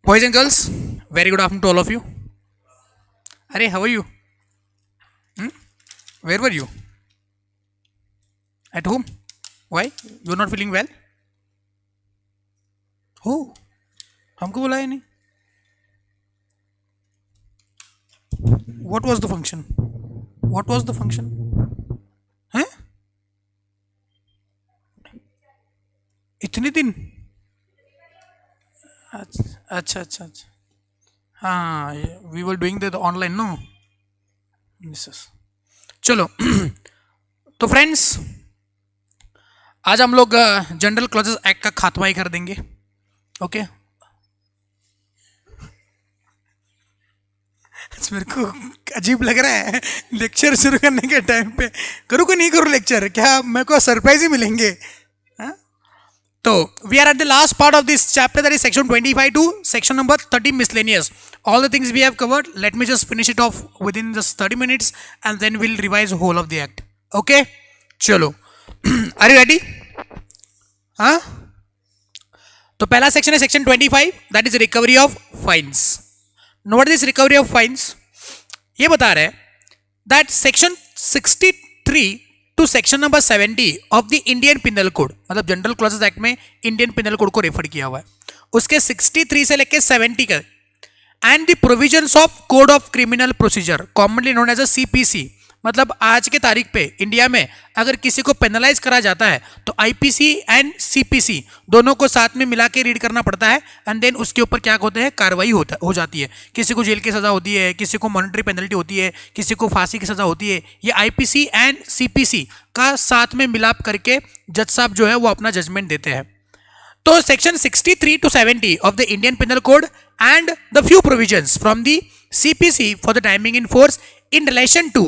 Boys and girls, very good afternoon to all of you. Arey, how are you? Where were you? At home? Why? You're not feeling well? Oh, हमको बुलाया नहीं. What was the function? What was the function? हैं? इतने दिन? अच्छा अच्छा अच्छा. हाँ, we were doing the online, no? Yes. चलो. तो फ्रेंड्स, आज हम लोग जनरल क्लॉजेस एक्ट का खात्मा ही कर देंगे. ओके. मेरे को अजीब लग रहा है लेक्चर शुरू करने के टाइम पे. करूँ कि नहीं करूँ लेक्चर? क्या मेरे को सरप्राइज ही मिलेंगे? तो we are at the last part of this chapter, that is section 25 to section number 30 miscellaneous. All the things we have covered, let me just finish it off within just 30 minutes and then we'll revise whole of the act. Okay? चलो. Are you ready? हाँ? तो पहला section है section 25, that is recovery of fines. Now what is this recovery of fines? ये बता रहे हैं that section 63 to section number 70 of the Indian Penal Code, मतलब जनरल क्लॉजेस एक्ट में इंडियन पिनल कोड को रेफर किया हुआ है. उसके 63 से लेके 70 का and the provisions of code of criminal procedure commonly known as a CPC. मतलब आज के तारीख पे इंडिया में अगर किसी को पेनलाइज करा जाता है तो आईपीसी एंड सीपीसी दोनों को साथ में मिला के रीड करना पड़ता है एंड देन उसके ऊपर क्या होता है, कार्रवाई हो जाती है. किसी को जेल की सजा होती है, किसी को मॉनेटरी पेनल्टी होती है, किसी को फांसी की सजा होती है. ये आईपीसी एंड सीपीसी का साथ में मिलाप करके जज साहब जो है वो अपना जजमेंट देते हैं. तो section 63 to 70 of the Indian Penal Code and the few provisions from the CPC for the timing in force in relation to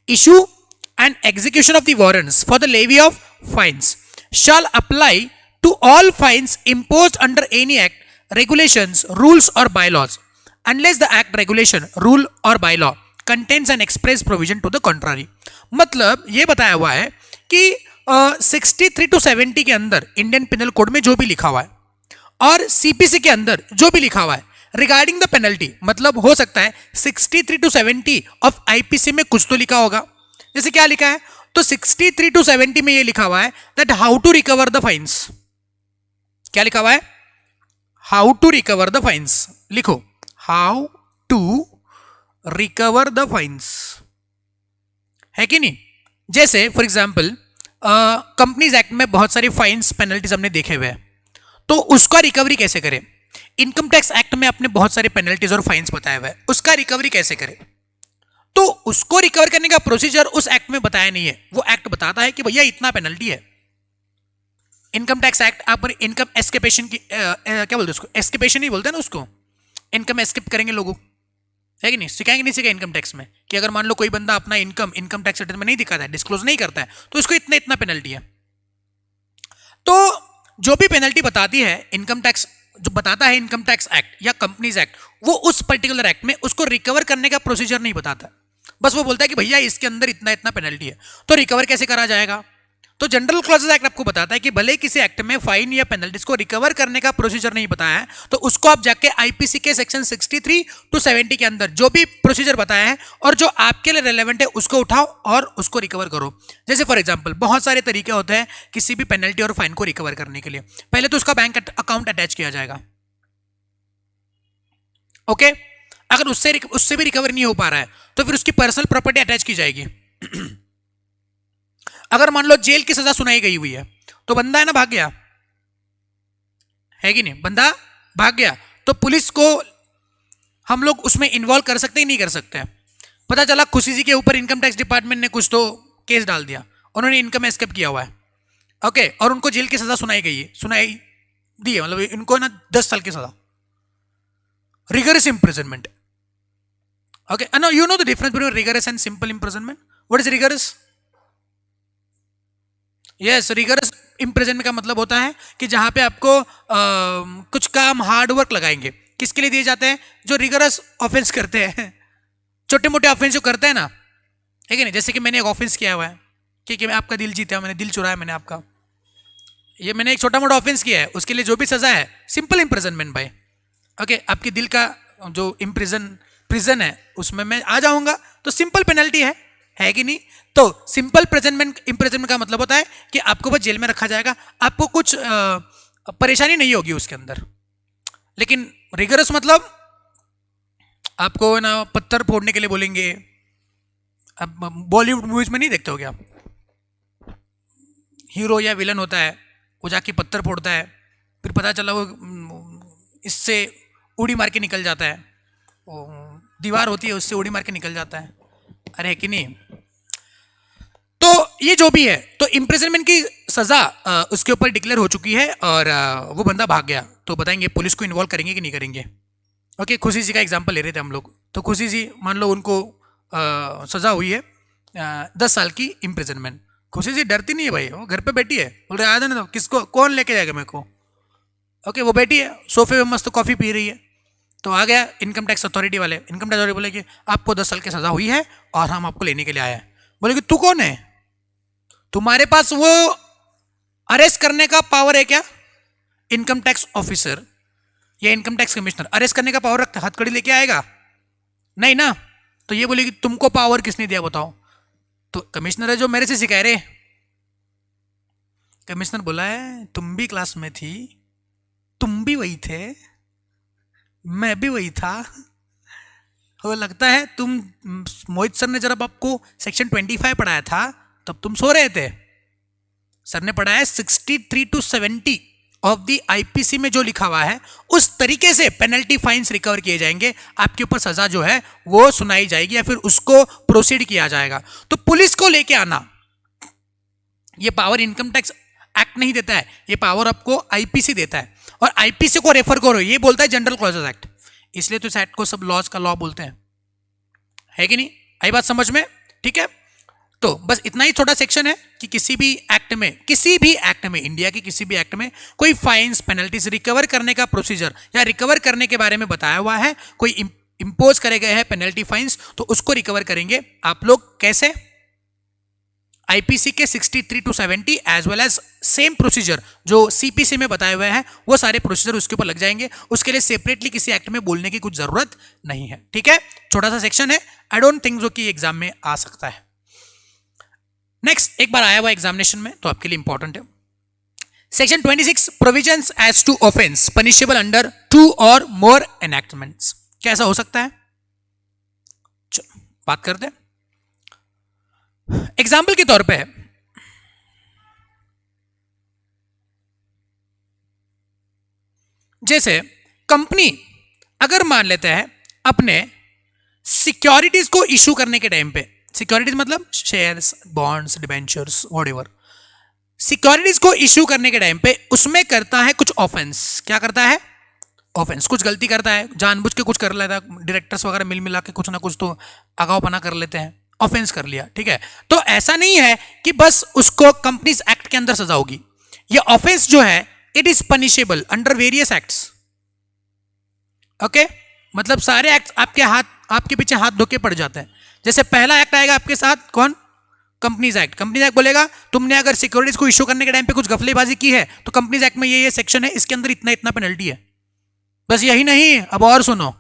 issue and execution of the warrants for the levy of fines shall apply to all fines imposed under any act, regulations, rules or bylaws unless the act, regulation, rule or bylaw contains an express provision to the contrary. मतलब ये बताया हुआ है कि 63 to 70 के अंदर Indian penal code में जो भी लिखा हुआ है और सीपीसी के अंदर जो भी लिखा हुआ है रिगार्डिंग द पेनल्टी, मतलब हो सकता है 63 to 70 ऑफ आईपीसी में कुछ तो लिखा होगा. जैसे क्या लिखा है? तो 63 to 70 में ये लिखा हुआ है that how to recover the fines. क्या लिखा हुआ है? How to recover the fines. लिखो, how to recover the fines, है कि नहीं? जैसे फॉर एग्जाम्पल कंपनीज एक्ट में बहुत सारी फाइन्स पेनल्टीज हमने देखे हुए हैं, तो उसका रिकवरी कैसे करें? इनकम टैक्स एक्ट में आपने बहुत सारे पेनल्टीज और फाइन्स बताया हुआ है, उसका रिकवरी कैसे करें? तो उसको रिकवर करने का प्रोसीजर उस एक्ट में बताया नहीं है. वो एक्ट बताता है कि भैया इतना पेनल्टी है. इनकम टैक्स एक्ट आप इनकम एस्केपेशन की क्या बोलते हैं उसको? एस्केपेशन ही बोलते हैं ना उसको. इनकम एस्केप करेंगे लोगों, है कि नहीं? सिखाएंगे नहीं सिखाएंगे इनकम टैक्स में कि अगर मान लो कोई बंदा अपना इनकम टैक्स रिटर्न में नहीं दिखाता है, डिस्क्लोज नहीं करता है, तो इसको इतना इतना पेनल्टी है. तो जो भी पेनल्टी बताती है इनकम टैक्स, जो बताता है इनकम टैक्स एक्ट या कंपनीज एक्ट, वो उस पर्टिकुलर एक्ट में उसको रिकवर करने का प्रोसीजर नहीं बताता. बस वो बोलता है कि भैया इसके अंदर इतना इतना पेनल्टी है. तो रिकवर कैसे करा जाएगा? तो जनरल क्लॉजेस एक्ट आपको बताता है कि भले किसी एक्ट में फाइन या पेनल्टीज को रिकवर करने का प्रोसीजर नहीं बताया है, तो उसको आप जाके आईपीसी के सेक्शन 63 to 70 के अंदर जो भी प्रोसीजर बताया है और जो आपके लिए रेलेवेंट है उसको उठाओ और उसको रिकवर करो. जैसे फॉर एग्जांपल बहुत सारे तरीके होते हैं किसी भी पेनल्टी और फाइन को रिकवर करने के लिए. पहले तो उसका बैंक अकाउंट अटैच किया जाएगा. ओके, अगर उससे भी रिकवर नहीं हो पा रहा है तो फिर उसकी पर्सनल प्रॉपर्टी अटैच की जाएगी. अगर मान लो जेल की सजा सुनाई गई हुई है तो बंदा है ना भाग गया, है कि नहीं? बंदा भाग गया तो पुलिस को हम लोग उसमें इन्वॉल्व कर सकते ही नहीं कर सकते. पता चला खुशी जी के ऊपर इनकम टैक्स डिपार्टमेंट ने कुछ तो केस डाल दिया, उन्होंने इनकम एस्केप किया हुआ है. ओके, और उनको जेल की सजा सुनाई दी है, मतलब इनको ना 10 साल की सजा, rigorous imprisonment. Okay, and now you know the difference between rigorous and simple imprisonment. What is rigorous? Yes, rigorous imprisonment का मतलब होता है कि जहां पे आपको कुछ काम हार्ड वर्क लगाएंगे. किसके लिए दिए जाते हैं? जो रिगरस ऑफेंस करते हैं, छोटे मोटे ऑफेंस जो करते हैं ना, है कि नहीं? जैसे कि मैंने एक ऑफेंस किया हुआ है कि मैं आपका दिल जीता, मैंने दिल चुराया मैंने आपका, ये मैंने एक छोटा मोटा ऑफेंस किया है, उसके लिए जो भी सजा है सिंपल इम्प्रिजनमेंट भाई। ओके, आपके दिल का जो प्रिजन है उसमें मैं आ जाऊंगा तो सिंपल पेनल्टी है कि नहीं? तो सिंपल इम्प्रिजनमेंट का मतलब होता है कि आपको बस जेल में रखा जाएगा, आपको कुछ परेशानी नहीं होगी उसके अंदर। लेकिन रिगरस मतलब आपको ना पत्थर फोड़ने के लिए बोलेंगे। अब बॉलीवुड मूवीज में नहीं देखते हो क्या, आप हीरो या विलन होता है, वो जाके पत्थर फोड़ता है, फिर पता चला वो इससे उड़ी मार के निकल जाता है, वो दीवार होती है उससे उड़ी मार के निकल जाता है, अरे है कि नहीं? तो ये जो भी है, तो इम्प्रिजनमेंट की सजा उसके ऊपर डिक्लेयर हो चुकी है और वो बंदा भाग गया। तो बताएंगे पुलिस को इन्वॉल्व करेंगे कि नहीं करेंगे? ओके, खुशी जी का एग्जांपल ले रहे थे हम लोग। तो खुशी जी मान लो उनको सजा हुई है 10 साल की इम्प्रिजनमेंट। खुशी जी डरती नहीं है भाई, वो घर पे बैठी है, बोल रहे आ जाने दो, किसको कौन लेके जाएगा मेरे को। ओके, वो बैठी है सोफे में मस्त कॉफ़ी पी रही है, तो आ गया इनकम टैक्स अथॉरिटी वाले। इनकम टैक्स अथॉरिटी बोले कि आपको 10 साल की सज़ा हुई है और हम आपको लेने के लिए आए हैं। बोले कि तू कौन है, तुम्हारे पास वो अरेस्ट करने का पावर है क्या? इनकम टैक्स ऑफिसर या इनकम टैक्स कमिश्नर अरेस्ट करने का पावर रखता, हथकड़ी लेके आएगा? नहीं ना। तो ये बोले कि तुमको पावर किसने दिया बताओ? तो कमिश्नर है जो मेरे से सिखाए रहे। कमिश्नर बोला है तुम भी क्लास में थी, तुम भी वही थे, मैं भी वही था, हो लगता है तुम, मोहित सर ने जब आपको सेक्शन 25 पढ़ाया था तब तुम सो रहे थे। सर ने पढ़ाया 63 to 70 ऑफ द आईपीसी में जो लिखा हुआ है उस तरीके से पेनल्टी फाइन्स रिकवर किए जाएंगे, आपके ऊपर सजा जो है वो सुनाई जाएगी या फिर उसको प्रोसीड किया जाएगा। तो पुलिस को लेके आना ये पावर इनकम टैक्स एक्ट नहीं देता है, ये पावर आपको आईपीसी देता है, और आईपीसी को रेफर करो ये बोलता है जनरल क्लॉजेस एक्ट, इसलिए तो इस एक्ट को सब लॉज का लॉ बोलते हैं, है कि नहीं? आई बात समझ में? ठीक है, तो बस इतना ही छोटा सेक्शन है कि किसी भी एक्ट में इंडिया के किसी भी एक्ट में कोई फाइन्स पेनल्टीज रिकवर करने का प्रोसीजर या रिकवर करने के बारे में बताया हुआ है, कोई इंपोज करे गए हैं पेनल्टी फाइन्स तो उसको रिकवर करेंगे आप लोग कैसे? आईपीसी के 63 to 70 as well as same procedure जो सीपीसी में बताए हुए हैं वो सारे प्रोसीजर उसके ऊपर लग जाएंगे, उसके लिए सेपरेटली किसी एक्ट में बोलने की कुछ जरूरत नहीं है। ठीक है, छोटा सा सेक्शन है, आई डोंट थिंक जो कि एग्जाम में आ सकता है। नेक्स्ट एक बार आया हुआ एग्जामिनेशन में तो आपके लिए इंपॉर्टेंट है, section 26 provisions as to offence punishable under 2 और मोर एनैक्टमेंट्स। कैसा हो सकता है, चलो बात करते हैं। एग्जाम्पल के तौर पे है, जैसे कंपनी अगर मान लेते हैं अपने सिक्योरिटीज को इशू करने के टाइम पे, सिक्योरिटीज मतलब shares, bonds, debentures, whatever, securities को इशू करने के टाइम पे उसमें करता है कुछ ऑफेंस। क्या करता है? ऑफेंस, कुछ गलती करता है, जानबूझ के कुछ कर लेता है, डायरेक्टर्स वगैरह मिल मिला के कुछ ना कुछ तो अगावपना कर लेते हैं, ऑफेंस कर लिया। ठीक है, तो ऐसा नहीं है कि बस उसको कंपनीज एक्ट के अंदर सजा होगी, ये ऑफेंस जो है it is punishable under various acts. Okay, मतलब सारे एक्ट आपके पीछे हाथ धो के पड़ जाते हैं। जैसे पहला एक्ट आएगा आपके साथ कौन? Companies act. कंपनीज एक्ट बोलेगा तुमने अगर सिक्योरिटीज को इशू करने के टाइम पे कुछ गफलेबाजी की है तो कंपनीज एक्ट में ये सेक्शन है, इसके अंदर इतना इतना पेनल्टी है। बस यही नहीं, अब और सुनो,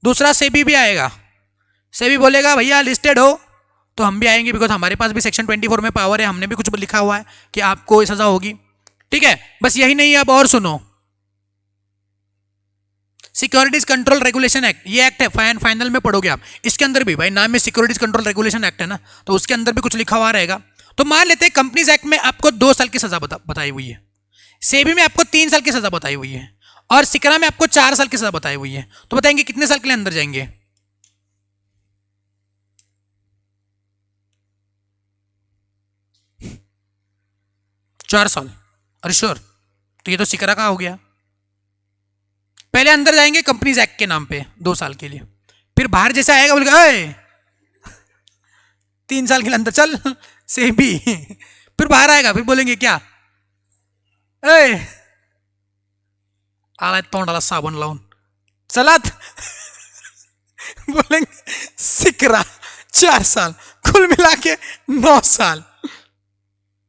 दूसरा सेबी भी आएगा। सेबी बोलेगा भैया लिस्टेड हो तो हम भी आएंगे, बिकॉज हमारे पास भी सेक्शन 24 में पावर है, हमने भी कुछ लिखा हुआ है कि आपको सजा होगी। ठीक है, बस यही नहीं, अब और सुनो, सिक्योरिटीज कंट्रोल रेगुलेशन एक्ट, ये एक्ट है, फाइनल में पढ़ोगे आप, इसके अंदर भी भाई नाम में सिक्योरिटीज कंट्रोल रेगुलेशन एक्ट है ना, तो उसके अंदर भी कुछ लिखा हुआ रहेगा। तो मान लेते हैं कंपनीज एक्ट में आपको 2 साल की सजा बताई हुई है, सेबी में आपको 3 साल की सजा बताई हुई है, और सिकरा में आपको 4 साल की सजा बताई हुई है। तो बताएंगे कितने साल के लिए अंदर जाएंगे? चार साल। अरे श्योर, तो ये तो सिकरा का हो गया। पहले अंदर जाएंगे कंपनीज एक्ट के नाम पे 2 साल के लिए, फिर बाहर जैसे आएगा बोलेगा 3 साल के लिए अंदर चल सेबी, फिर बाहर आएगा फिर बोलेंगे क्या? आला तोंडाला साबण लावून चलात बोलेंगे सिकरा 4 साल, कुल मिला के 9 साल।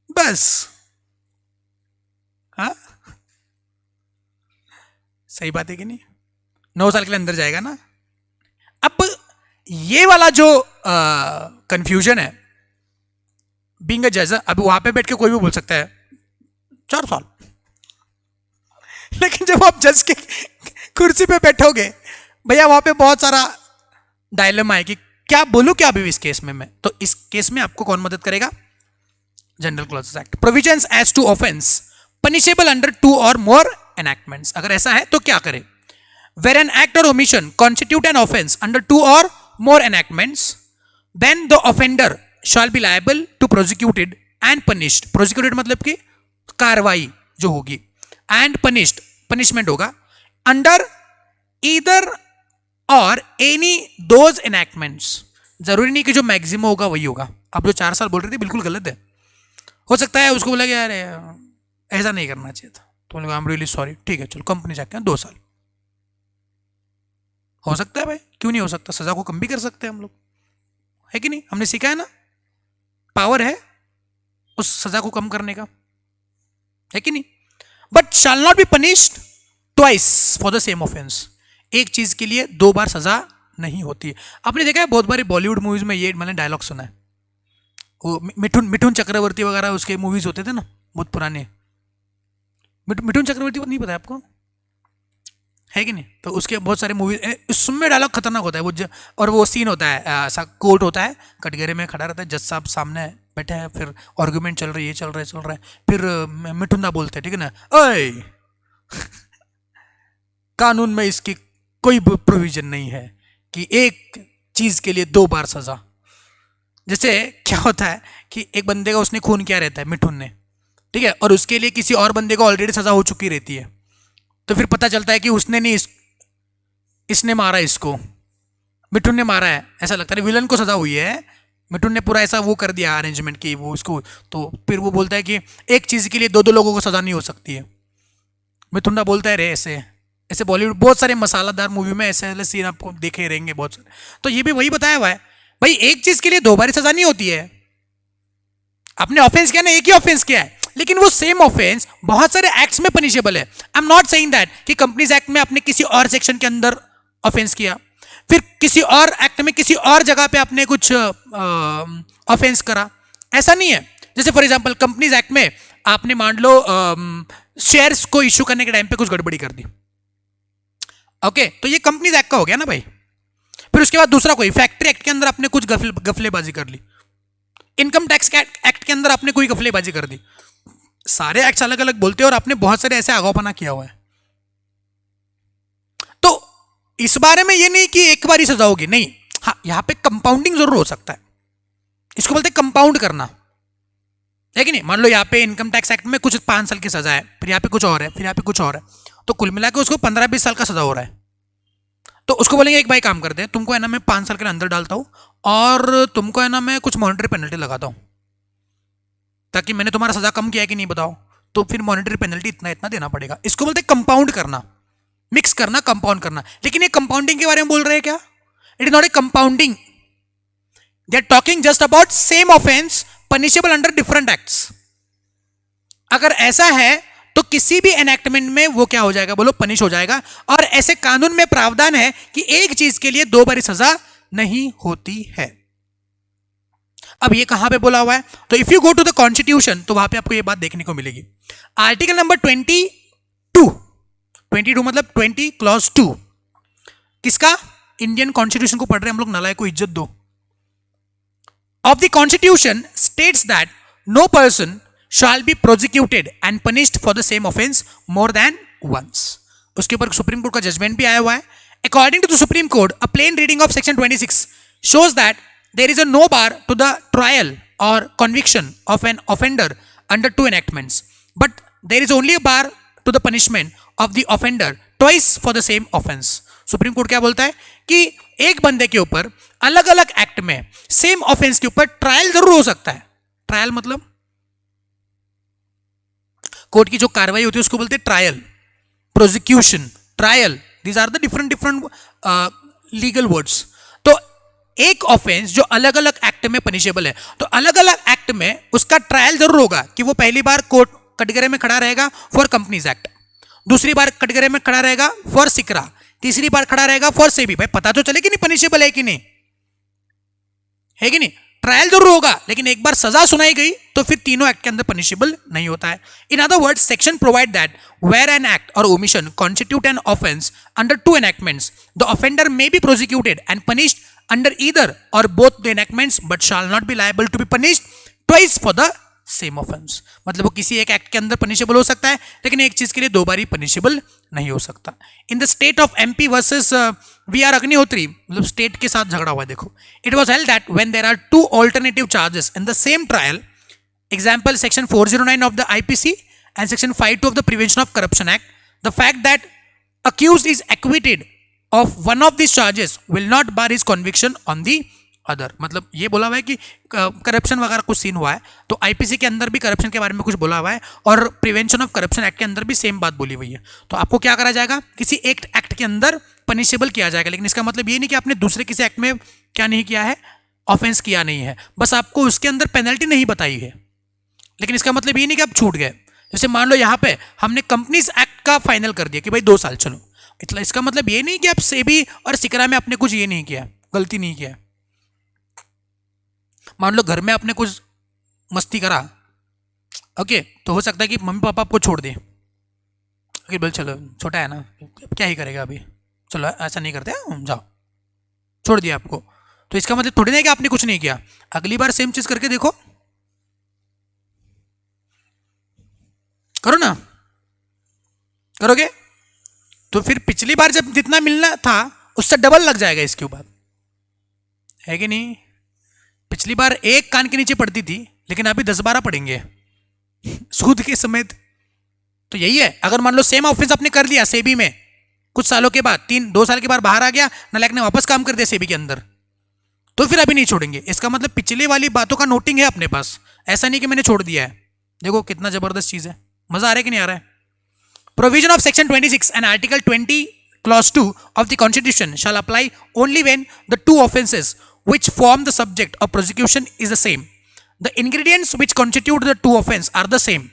बस हाँ, सही बात है कि नहीं? 9 साल के लिए अंदर जाएगा ना। अब ये वाला जो कंफ्यूजन है, बीइंग अ जज, अब वहां पे बैठ के कोई भी बोल सकता है 4 साल, लेकिन जब आप जज के कुर्सी पे बैठोगे भैया, वहां पे बहुत सारा डायलेमा है कि क्या बोलूं क्या भी इस केस में मैं। तो इस केस में आपको कौन मदद करेगा? General clauses act. Provisions as to offence punishable under 2 और मोर एनैक्टमेंट्स। अगर ऐसा है तो क्या करें? Where an act or omission constitute an offence under 2 और more enactments, then the offender shall be liable to prosecuted and punished. Prosecuted मतलब कि कार्रवाई जो होगी, एंड पनिश्ड पनिशमेंट होगा, under either or any those enactments. जरूरी नहीं कि जो मैक्सिमम होगा वही होगा। आप जो 4 साल बोल रहे थे बिल्कुल गलत है। हो सकता है उसको बोला कि यार ऐसा नहीं करना चाहिए था, तो आई एम रियली सॉरी, ठीक है चलो कंपनी जाके 2 साल। हो सकता है भाई, क्यों नहीं हो सकता? सजा को कम भी कर सकते हैं हम लोग, है कि नहीं? हमने सीखा है ना, पावर है उस सजा को कम करने का, है कि नहीं? But shall not B punished twice for the same offence. एक चीज के लिए 2 बार सजा नहीं होती है। आपने देखा है बहुत बारी बॉलीवुड मूवीज में ये मैंने डायलॉग सुना है, वो मिठुन चक्रवर्ती वगैरह उसके मूवीज होते थे ना बहुत पुराने। मिठुन चक्रवर्ती को नहीं पता है आपको, है कि नहीं? तो उसके बहुत सारे मूवीज, उसमें डायलॉग खतरनाक होता है वो और वो सीन होता है ऐसा, कोर्ट होता है, कटघरे में खड़ा रहता है, जज साहब सामने बैठे हैं, फिर आर्गुमेंट चल रही है, चल रहा है, फिर मिठुन दा बोलते हैं, ठीक है ना, ओए कानून में इसकी कोई प्रोविजन नहीं है कि एक चीज के लिए 2 बार सजा। जैसे क्या होता है कि एक बंदे का उसने खून किया रहता है मिठुन ने, ठीक है, और उसके लिए किसी और बंदे को ऑलरेडी सजा हो चुकी रहती है, तो फिर पता चलता है कि उसने नहीं इसने मारा, इसको मिठुन ने मारा है, ऐसा लगता है विलन को सजा हुई है, मिठुन ने पूरा ऐसा वो कर दिया अरेंजमेंट की वो उसको। तो फिर वो बोलता है कि एक चीज के लिए 2 लोगों को सजा नहीं हो सकती है। मिठुन दा बोलता है रे ऐसे ऐसे। बॉलीवुड बहुत सारे मसालादार मूवी में ऐसे ऐसे सीन आपको देखे रहेंगे बहुत सारे। तो ये भी वही बताया हुआ है भाई, एक चीज के लिए 2 बार सजा नहीं होती है। आपने ऑफेंस किया ना, एक ही ऑफेंस किया है, लेकिन वो सेम ऑफेंस बहुत सारे एक्ट्स में पनिशेबल है। I am not saying that कि कंपनीज एक्ट में आपने किसी और सेक्शन के अंदर ऑफेंस किया, फिर किसी और एक्ट में किसी और जगह पे आपने कुछ ऑफेंस करा, ऐसा नहीं है। जैसे फॉर एग्जांपल कंपनीज एक्ट में आपने मान लो शेयर्स को इश्यू करने के टाइम पे कुछ गड़बड़ी कर दी, ओके, तो ये कंपनीज एक्ट का हो गया ना भाई। फिर उसके बाद दूसरा कोई फैक्ट्री एक्ट के अंदर आपने कुछ गफलेबाजी कर ली, इनकम टैक्स एक्ट के अंदर आपने कोई गफलेबाजी कर दी। सारे एक्ट अलग अलग बोलते हैं और आपने बहुत सारे ऐसे आगाऊपना किया हुआ है। तो इस बारे में ये नहीं कि एक बार ही सजा होगी, नहीं। हाँ, यहां पे कंपाउंडिंग जरूर हो सकता है, इसको बोलते हैं कंपाउंड करना, है कि नहीं? मान लो यहाँ पे इनकम टैक्स एक्ट में कुछ 5 साल की सजा है, फिर यहाँ पे कुछ और है, फिर यहाँ पे कुछ और है, तो कुल मिला के उसको 15-20 साल का सजा हो रहा है। तो उसको बोलेंगे एक भाई काम करते हैं, तुमको है ना मैं 5 साल के अंदर डालता हूँ और तुमको है ना मैं कुछ मॉनिटरी पेनल्टी लगाता हूँ, ताकि मैंने तुम्हारा सजा कम किया है कि नहीं बताओ, तो फिर मॉनिटरी पेनल्टी इतना इतना देना पड़ेगा। इसको बोलते हैं कंपाउंड करना, मिक्स करना, कंपाउंड करना। लेकिन ये कंपाउंडिंग के बारे में बोल रहे हैं क्या? It is not a compounding, they are talking just about same offence punishable under different acts. अगर ऐसा है तो किसी भी एनैक्टमेंट में वो क्या हो जाएगा बोलो, पनिश हो जाएगा। और ऐसे कानून में प्रावधान है कि एक चीज के लिए 2 बार सजा नहीं होती है। अब ये कहां पे बोला हुआ है? तो if you go to the constitution तो वहां पे आपको ये बात देखने को मिलेगी। आर्टिकल नंबर 22 मतलब 20 क्लॉज 2 किसका? इंडियन कॉन्स्टिट्यूशन को पढ़ रहे हम लोग, नालायक को इज्जत दो। Of the constitution states that no person shall be prosecuted and punished for the same offense more than once. उसके ऊपर सुप्रीम कोर्ट का जजमेंट भी आया हुआ है। According to the Supreme Court, a plain reading of section 26 shows that there is a no bar to the trial or conviction of an offender under 2 enactments, but there is only a bar to the punishment of the offender twice for the same offense. Supreme court क्या बोलता है कि एक बंदे के ऊपर अलग अलग एक्ट में सेम ऑफेंस के ऊपर ट्रायल जरूर हो सकता है। ट्रायल मतलब कोर्ट की जो कार्रवाई होती है उसको बोलते हैं trial, prosecution, trial, these are the different legal words. तो एक ऑफेंस जो अलग अलग एक्ट में पनिशेबल है, तो अलग अलग एक्ट में उसका ट्रायल जरूर होगा कि वो पहली बार कोर्ट कटघरे में खड़ा रहेगा फॉर कंपनीज एक्ट, दूसरी बार कटघरे में खड़ा रहेगा फॉर सिकरा, तीसरी बार खड़ा रहेगा फॉर सेबी। भाई पता तो चले कि नहीं पनिशेबल है कि नहीं, है कि नहीं। ट्रायल जरूर होगा लेकिन एक बार सजा सुनाई गई तो फिर तीनों एक्ट के अंदर पनिशेबल नहीं होता है। In other words section provide that where an act or omission constitute an offence under two enactments the offender may be prosecuted and punished under either or both the enactments but shall not be liable to be punished twice for the same offence. मतलब वो किसी एक act के अंदर punishable हो सकता है लेकिन एक चीज के लिए दो बार ही पनिशेबल नहीं हो सकता। In the state of MP versus V R Agnihotri, मतलब स्टेट के साथ झगड़ा हुआ है। देखो, it was held that when there are two alternative charges in the same trial, example section 409 of the IPC and section 52 of the prevention of corruption act, the fact that accused is acquitted of one of these charges will not bar his conviction on the other। मतलब ये बोला हुआ है कि corruption वगैरह कुछ scene हुआ है तो आईपीसी के अंदर भी करप्शन के बारे में कुछ बोला हुआ है और प्रिवेंशन ऑफ करप्शन एक्ट के अंदर भी सेम बात बोली हुई है। तो आपको क्या करा जाएगा, किसी एक एक्ट के अंदर पनिशेबल किया जाएगा, लेकिन इसका मतलब ये नहीं कि आपने दूसरे किसी एक्ट में क्या नहीं किया है, ऑफेंस किया नहीं है, बस आपको उसके अंदर पेनल्टी नहीं बताई है। लेकिन इसका मतलब ये नहीं कि आप छूट गए। जैसे मान लो यहाँ पे हमने कंपनीज एक्ट का फाइनल कर दिया कि भाई 2 साल चलो, इतना इसका मतलब ये नहीं कि आप सेबी और सिकरा में आपने कुछ ये नहीं किया, गलती नहीं किया। मान लो घर में आपने कुछ मस्ती करा, ओके, तो हो सकता है कि मम्मी पापा आपको छोड़ दें, ओके बोल चलो छोटा है ना क्या ही करेगा अभी, चलो ऐसा नहीं करते, जाओ, छोड़ दिया आपको। तो इसका मतलब थोड़ी ना कि आपने कुछ नहीं किया, अगली बार सेम चीज करके देखो, करो ना, करोगे तो फिर पिछली बार जब जितना मिलना था उससे डबल लग जाएगा इसके ऊपर, है कि नहीं। पिछली बार एक कान के नीचे पड़ती थी लेकिन अभी 10-12 पड़ेंगे सूद के समेत। तो यही है, अगर मान लो सेम ऑफेंस आपने कर लिया सेबी में, कुछ सालों के बाद 2 साल के बाद बाहर आ गया, नालायक ने वापस काम कर दिया सेबी के अंदर, तो फिर अभी नहीं छोड़ेंगे। इसका मतलब पिछले वाली बातों का नोटिंग है अपने पास, ऐसा नहीं कि मैंने छोड़ दिया है। देखो कितना जबरदस्त चीज है, मजा आ रहा है कि नहीं आ रहा है। Provision of section 26 and article 20 clause 2 of the constitution shall apply only when the two offences which form the subject of prosecution is the same. The ingredients which constitute the two offences are the same.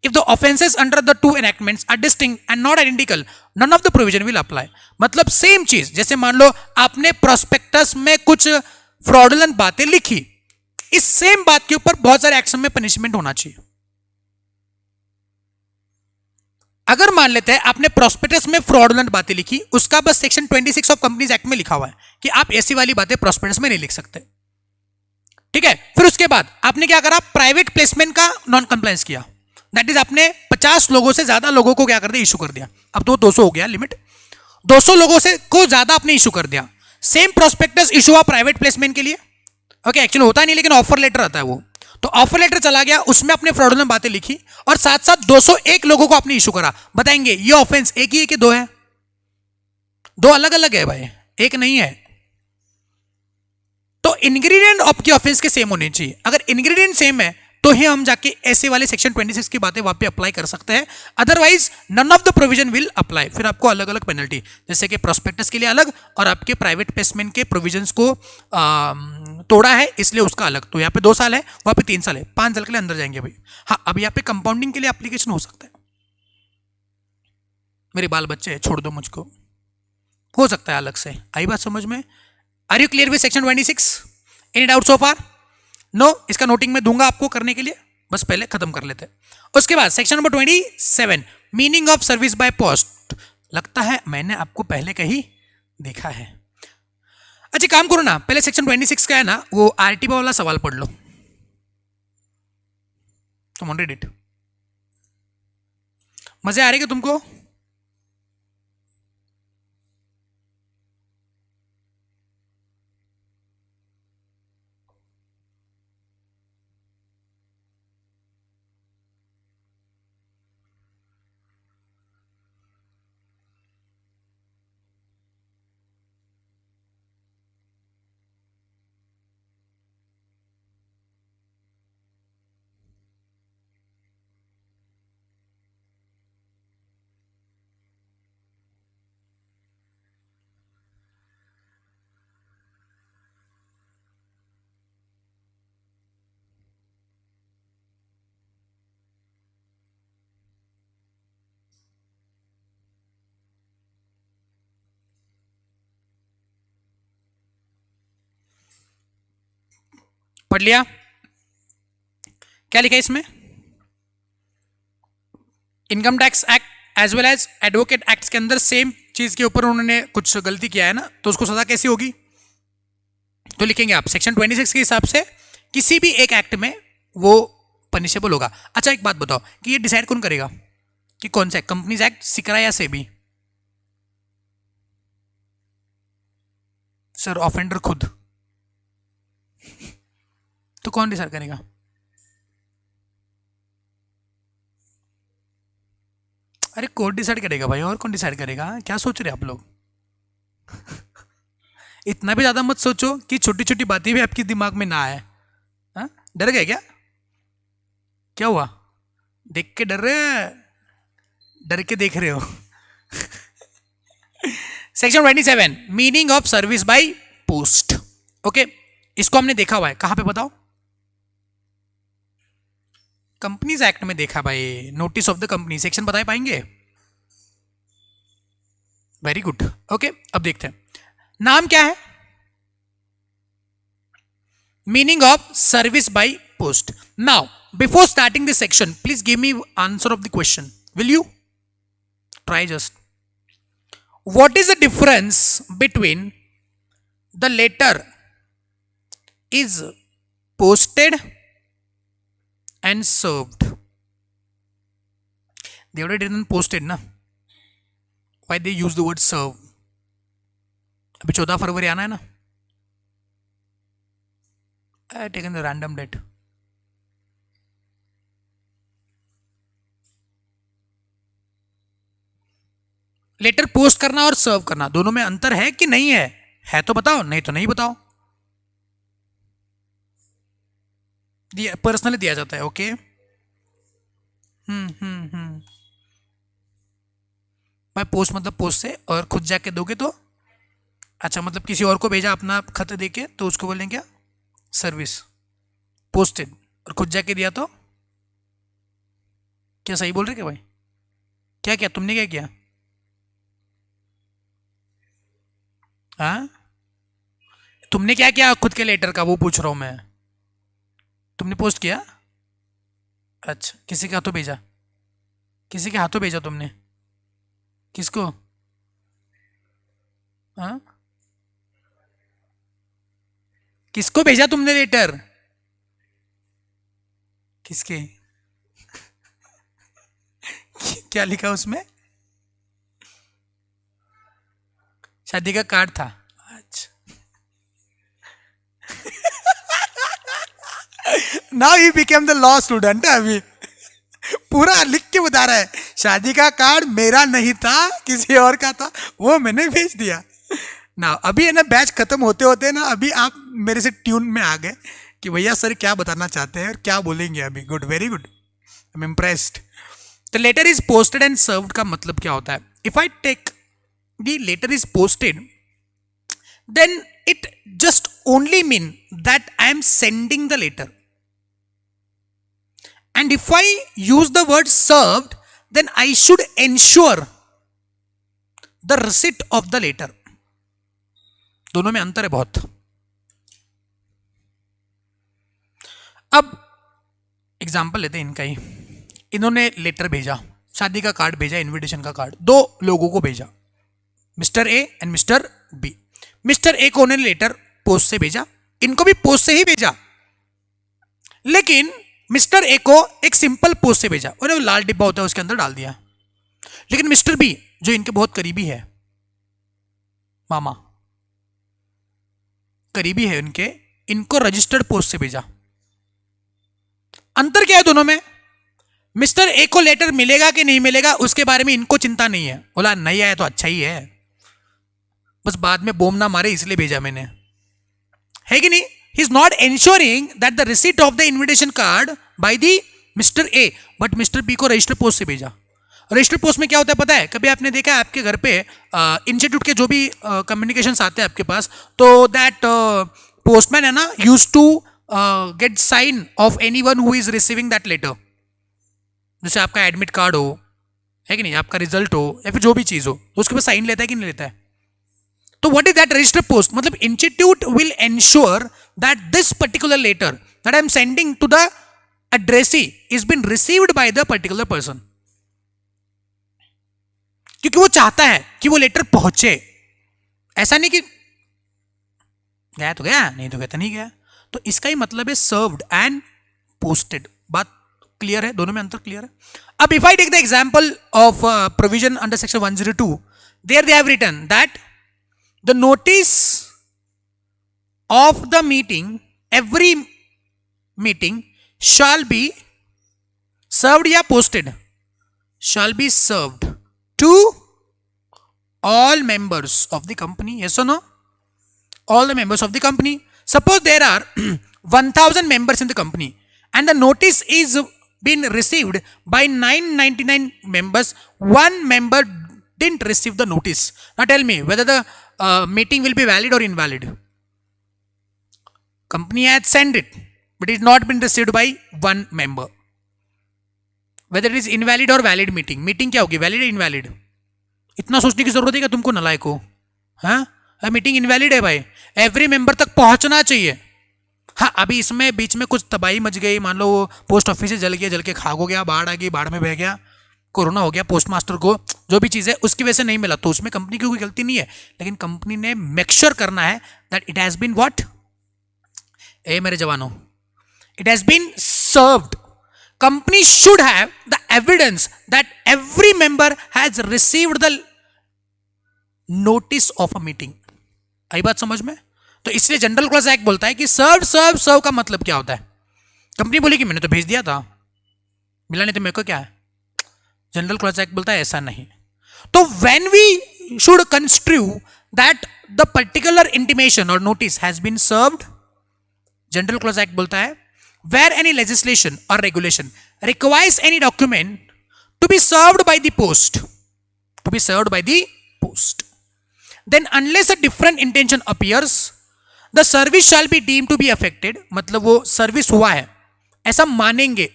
If the offences under the two enactments are distinct and not identical, none of the provision will apply. मतलब same चीज, जैसे मान लो आपने prospectus में कुछ fraudulent बातें लिखी, इस सेम बात के ऊपर बहुत सारे एक्शन में पनिशमेंट होना चाहिए। अगर मान लेते हैं आपने प्रोस्पेक्टस में फ्रॉडुलेंट बातें लिखी, उसका बस सेक्शन 26 ऑफ कंपनीज एक्ट में लिखा हुआ है कि आप ऐसी वाली बातें प्रोस्पेक्टस में नहीं लिख सकते, ठीक है। फिर उसके बाद आपने क्या करा, प्राइवेट प्लेसमेंट का नॉन कंप्लायंस किया, दैट इज आपने 50 लोगों से ज्यादा लोगों को क्या कर दिया, इशू कर दिया। अब तो 200 हो गया लिमिट, 200 लोगों से को ज्यादा आपने इशू कर दिया। सेम प्रोस्पेक्टस इशू हुआ प्राइवेट प्लेसमेंट के लिए, ओके, एक्चुअली होता नहीं लेकिन ऑफर लेटर आता है वो, तो ऑफर लेटर चला गया, उसमें अपने फ्रॉडुलेंट बातें लिखी और साथ साथ 201 लोगों को आपने इशू करा। बताएंगे ये ऑफेंस एक ही है कि दो है? दो अलग अलग है भाई, एक नहीं है। तो इंग्रेडिएंट आपकी ऑफेंस के सेम होने चाहिए। अगर इंग्रेडिएंट सेम है तो ही हम जाके ऐसे वाले सेक्शन 26 की बातें वहां पे अप्लाई कर सकते हैं, otherwise none of the provision will apply. फिर आपको अलग अलग पेनल्टी, जैसे कि प्रोस्पेक्टस के लिए अलग और आपके प्राइवेट प्लेसमेंट के प्रोविजंस को तोड़ा है इसलिए उसका अलग। तो यहाँ पे 2 साल है, वहां पे 3 साल है, 5 साल के लिए अंदर जाएंगे भाई। हाँ, अब यहाँ पे कंपाउंडिंग के लिए एप्लीकेशन हो सकता है, मेरे बाल बच्चे है छोड़ दो मुझको, हो सकता है अलग से। आई बात समझ में? Are you clear with section 26? Any doubt so far? No, इसका नोटिंग में दूंगा आपको करने के लिए, बस पहले खत्म कर लेते हैं। उसके बाद section number 27, meaning of service by post. लगता है मैंने आपको पहले कहीं देखा है। अच्छा काम करो ना, पहले सेक्शन 26 का है ना वो आरटीओ वाला सवाल पढ़ लो, तुम ऑन इट। मजे आ रहे क्या तुमको? पढ़ लिया? क्या लिखा है इसमें? Income tax act as well as advocate act के अंदर सेम चीज के ऊपर उन्होंने कुछ गलती किया है ना, तो उसको सजा कैसी होगी? तो लिखेंगे आप सेक्शन 26 के हिसाब से किसी भी एक एक्ट में वो पनिशेबल होगा। अच्छा एक बात बताओ कि ये डिसाइड कौन करेगा कि कौन सा कंपनीज एक्ट, सिकरा या सेबी? सर ऑफेंडर खुद। तो कौन डिसाइड करेगा? अरे कोर्ट डिसाइड करेगा भाई, और कौन डिसाइड करेगा? क्या सोच रहे आप लोग? इतना भी ज्यादा मत सोचो कि छोटी छोटी बातें भी आपके दिमाग में ना आए। हाँ? डर गए क्या? क्या हुआ? देख के डर रहे? डर के देख रहे हो? Section 27 meaning of service by post. Okay, इसको हमने देखा हुआ है, कहां पे बताओ? कंपनीज एक्ट में देखा भाई, notice of the company section बता पाएंगे? Very good. ओके, अब देखते हैं नाम क्या है? Meaning of service by post. Now before starting this section please give me answer of the question, will you try just? What is the difference between the letter is posted and served? They already didn't posted ना, why they use the word serve? अभी 14 फरवरी आना है ना, I have taken the random date. Letter post करना और सर्व करना दोनों में अंतर है कि नहीं है? है तो बताओ, नहीं तो नहीं बताओ। पर्सनली दिया जाता है। ओके, भाई पोस्ट मतलब पोस्ट से, और खुद जाके दोगे तो? अच्छा, मतलब किसी और को भेजा अपना खत देके तो उसको बोलेंगे क्या? सर्विस। पोस्टेड और खुद जाके दिया तो? क्या सही बोल रहे क्या भाई? क्या क्या तुमने क्या किया? हाँ, तुमने क्या किया खुद के लेटर का, वो पूछ रहा हूं मैं। तुमने पोस्ट किया? अच्छा, किसी के हाथों भेजा? किसी के हाथों भेजा तुमने? किसको? हाँ, किसको भेजा तुमने लेटर? किसके? क्या लिखा उसमें? शादी का कार्ड था। अच्छा, now he became the law student. अभी पूरा लिख के बता रहा है, शादी का कार्ड मेरा नहीं था, किसी और का था, वो मैंने भेज दिया ना। अभी है ना बैच खत्म होते होते ना, अभी आप मेरे से ट्यून में आ गए कि भैया सर क्या बताना चाहते हैं और क्या बोलेंगे अभी। Good, very good, I am impressed. तो letter is posted and served का मतलब क्या होता है? If I take the letter is posted, then it just only mean that I am sending the letter. And if I use the word served, then I should ensure the receipt of the letter. दोनों में अंतर है बहुत। अब example लेते हैं इनका ही। इन्होंने लेटर भेजा, शादी का कार्ड भेजा, इनविटेशन का कार्ड, दो लोगों को भेजा, mister A and mister B. Mister A को उन्होंने लेटर पोस्ट से भेजा, इनको भी पोस्ट से ही भेजा, लेकिन मिस्टर ए को एक सिंपल पोस्ट से भेजा, उन्हें लाल डिब्बा होता है उसके अंदर डाल दिया। लेकिन मिस्टर बी जो इनके बहुत करीबी है, मामा करीबी है उनके, इनको रजिस्टर्ड पोस्ट से भेजा। अंतर क्या है दोनों में? मिस्टर ए को लेटर मिलेगा कि नहीं मिलेगा उसके बारे में इनको चिंता नहीं है, बोला नहीं आया तो अच्छा ही है, बस बाद में बोम ना मारे इसलिए भेजा मैंने, है कि नहीं? He is not ensuring that the receipt of the invitation card by the mister A, but mister B को रजिस्टर पोस्ट से भेजा। रजिस्टर पोस्ट में क्या होता है पता है? कभी आपने देखा है आपके घर पे इंस्टीट्यूट के जो भी कम्युनिकेशंस आते हैं आपके पास, तो दैट पोस्टमैन है ना use to get sign of anyone who is receiving that letter. जैसे आपका एडमिट कार्ड हो, है कि नहीं, आपका रिजल्ट हो, या फिर जो भी चीज़ हो, तो उसके पास साइन लेता है कि नहीं लेता है? तो what is that register post? मतलब institute will ensure that this particular letter that I am sending to the addressee is been received by the particular person, क्योंकि वो चाहता है कि वो लेटर पहुंचे. ऐसा नहीं कि गया तो गया, नहीं तो गया तो नहीं गया. तो इसका ही मतलब है सर्व्ड एंड पोस्टेड. बात क्लियर है? दोनों में अंतर क्लियर है? अब if I take the example of provision under section 102, there they have written that the notice of the meeting, every meeting shall be served या posted? Shall be served to all members of the company. Yes or no? All the members of the company. Suppose there are 1000 members in the company and the notice is been received by 999 members. One member didn't receive the notice. Now tell me whether the meeting will be valid or invalid. Company had sent it, but it has not been received by one member. Whether it is invalid or valid meeting. Meeting क्या होगी, valid या invalid? इतना सोचने की जरूरत है क्या तुमको नलायक हो? हाँ, मीटिंग इनवैलिड है भाई, एवरी मेंबर तक पहुंचना चाहिए. हाँ, अभी इसमें बीच में कुछ तबाही मच गई, मान लो पोस्ट ऑफिस से जल गया, जल के खाक हो गया, बाढ़ आ गई, बाढ़ में बह गया, कोरोना हो गया, पोस्ट मास्टर को जो भी चीज़ है उसकी वजह से नहीं मिला, तो उसमें कंपनी की कोई गलती नहीं है. लेकिन कंपनी ने मेक श्योर करना है that it has been what, ए मेरे जवानों, it has been served. Company should have the evidence that every member has received the notice of a meeting. आई बात समझ में? तो इसलिए जनरल क्लॉज एक्ट बोलता है कि सर्व का मतलब क्या होता है. कंपनी बोली कि मैंने तो भेज दिया था, मिला नहीं तो मेरे को क्या है. जनरल क्लॉज एक्ट बोलता है ऐसा नहीं. तो when we should construe that the particular intimation or notice has been served, general clause act बोलता है where any legislation or regulation requires any document to be served by the post, then unless a different intention appears, the service shall be deemed to be affected. मतलब वो service हुआ है ऐसा मानेंगे.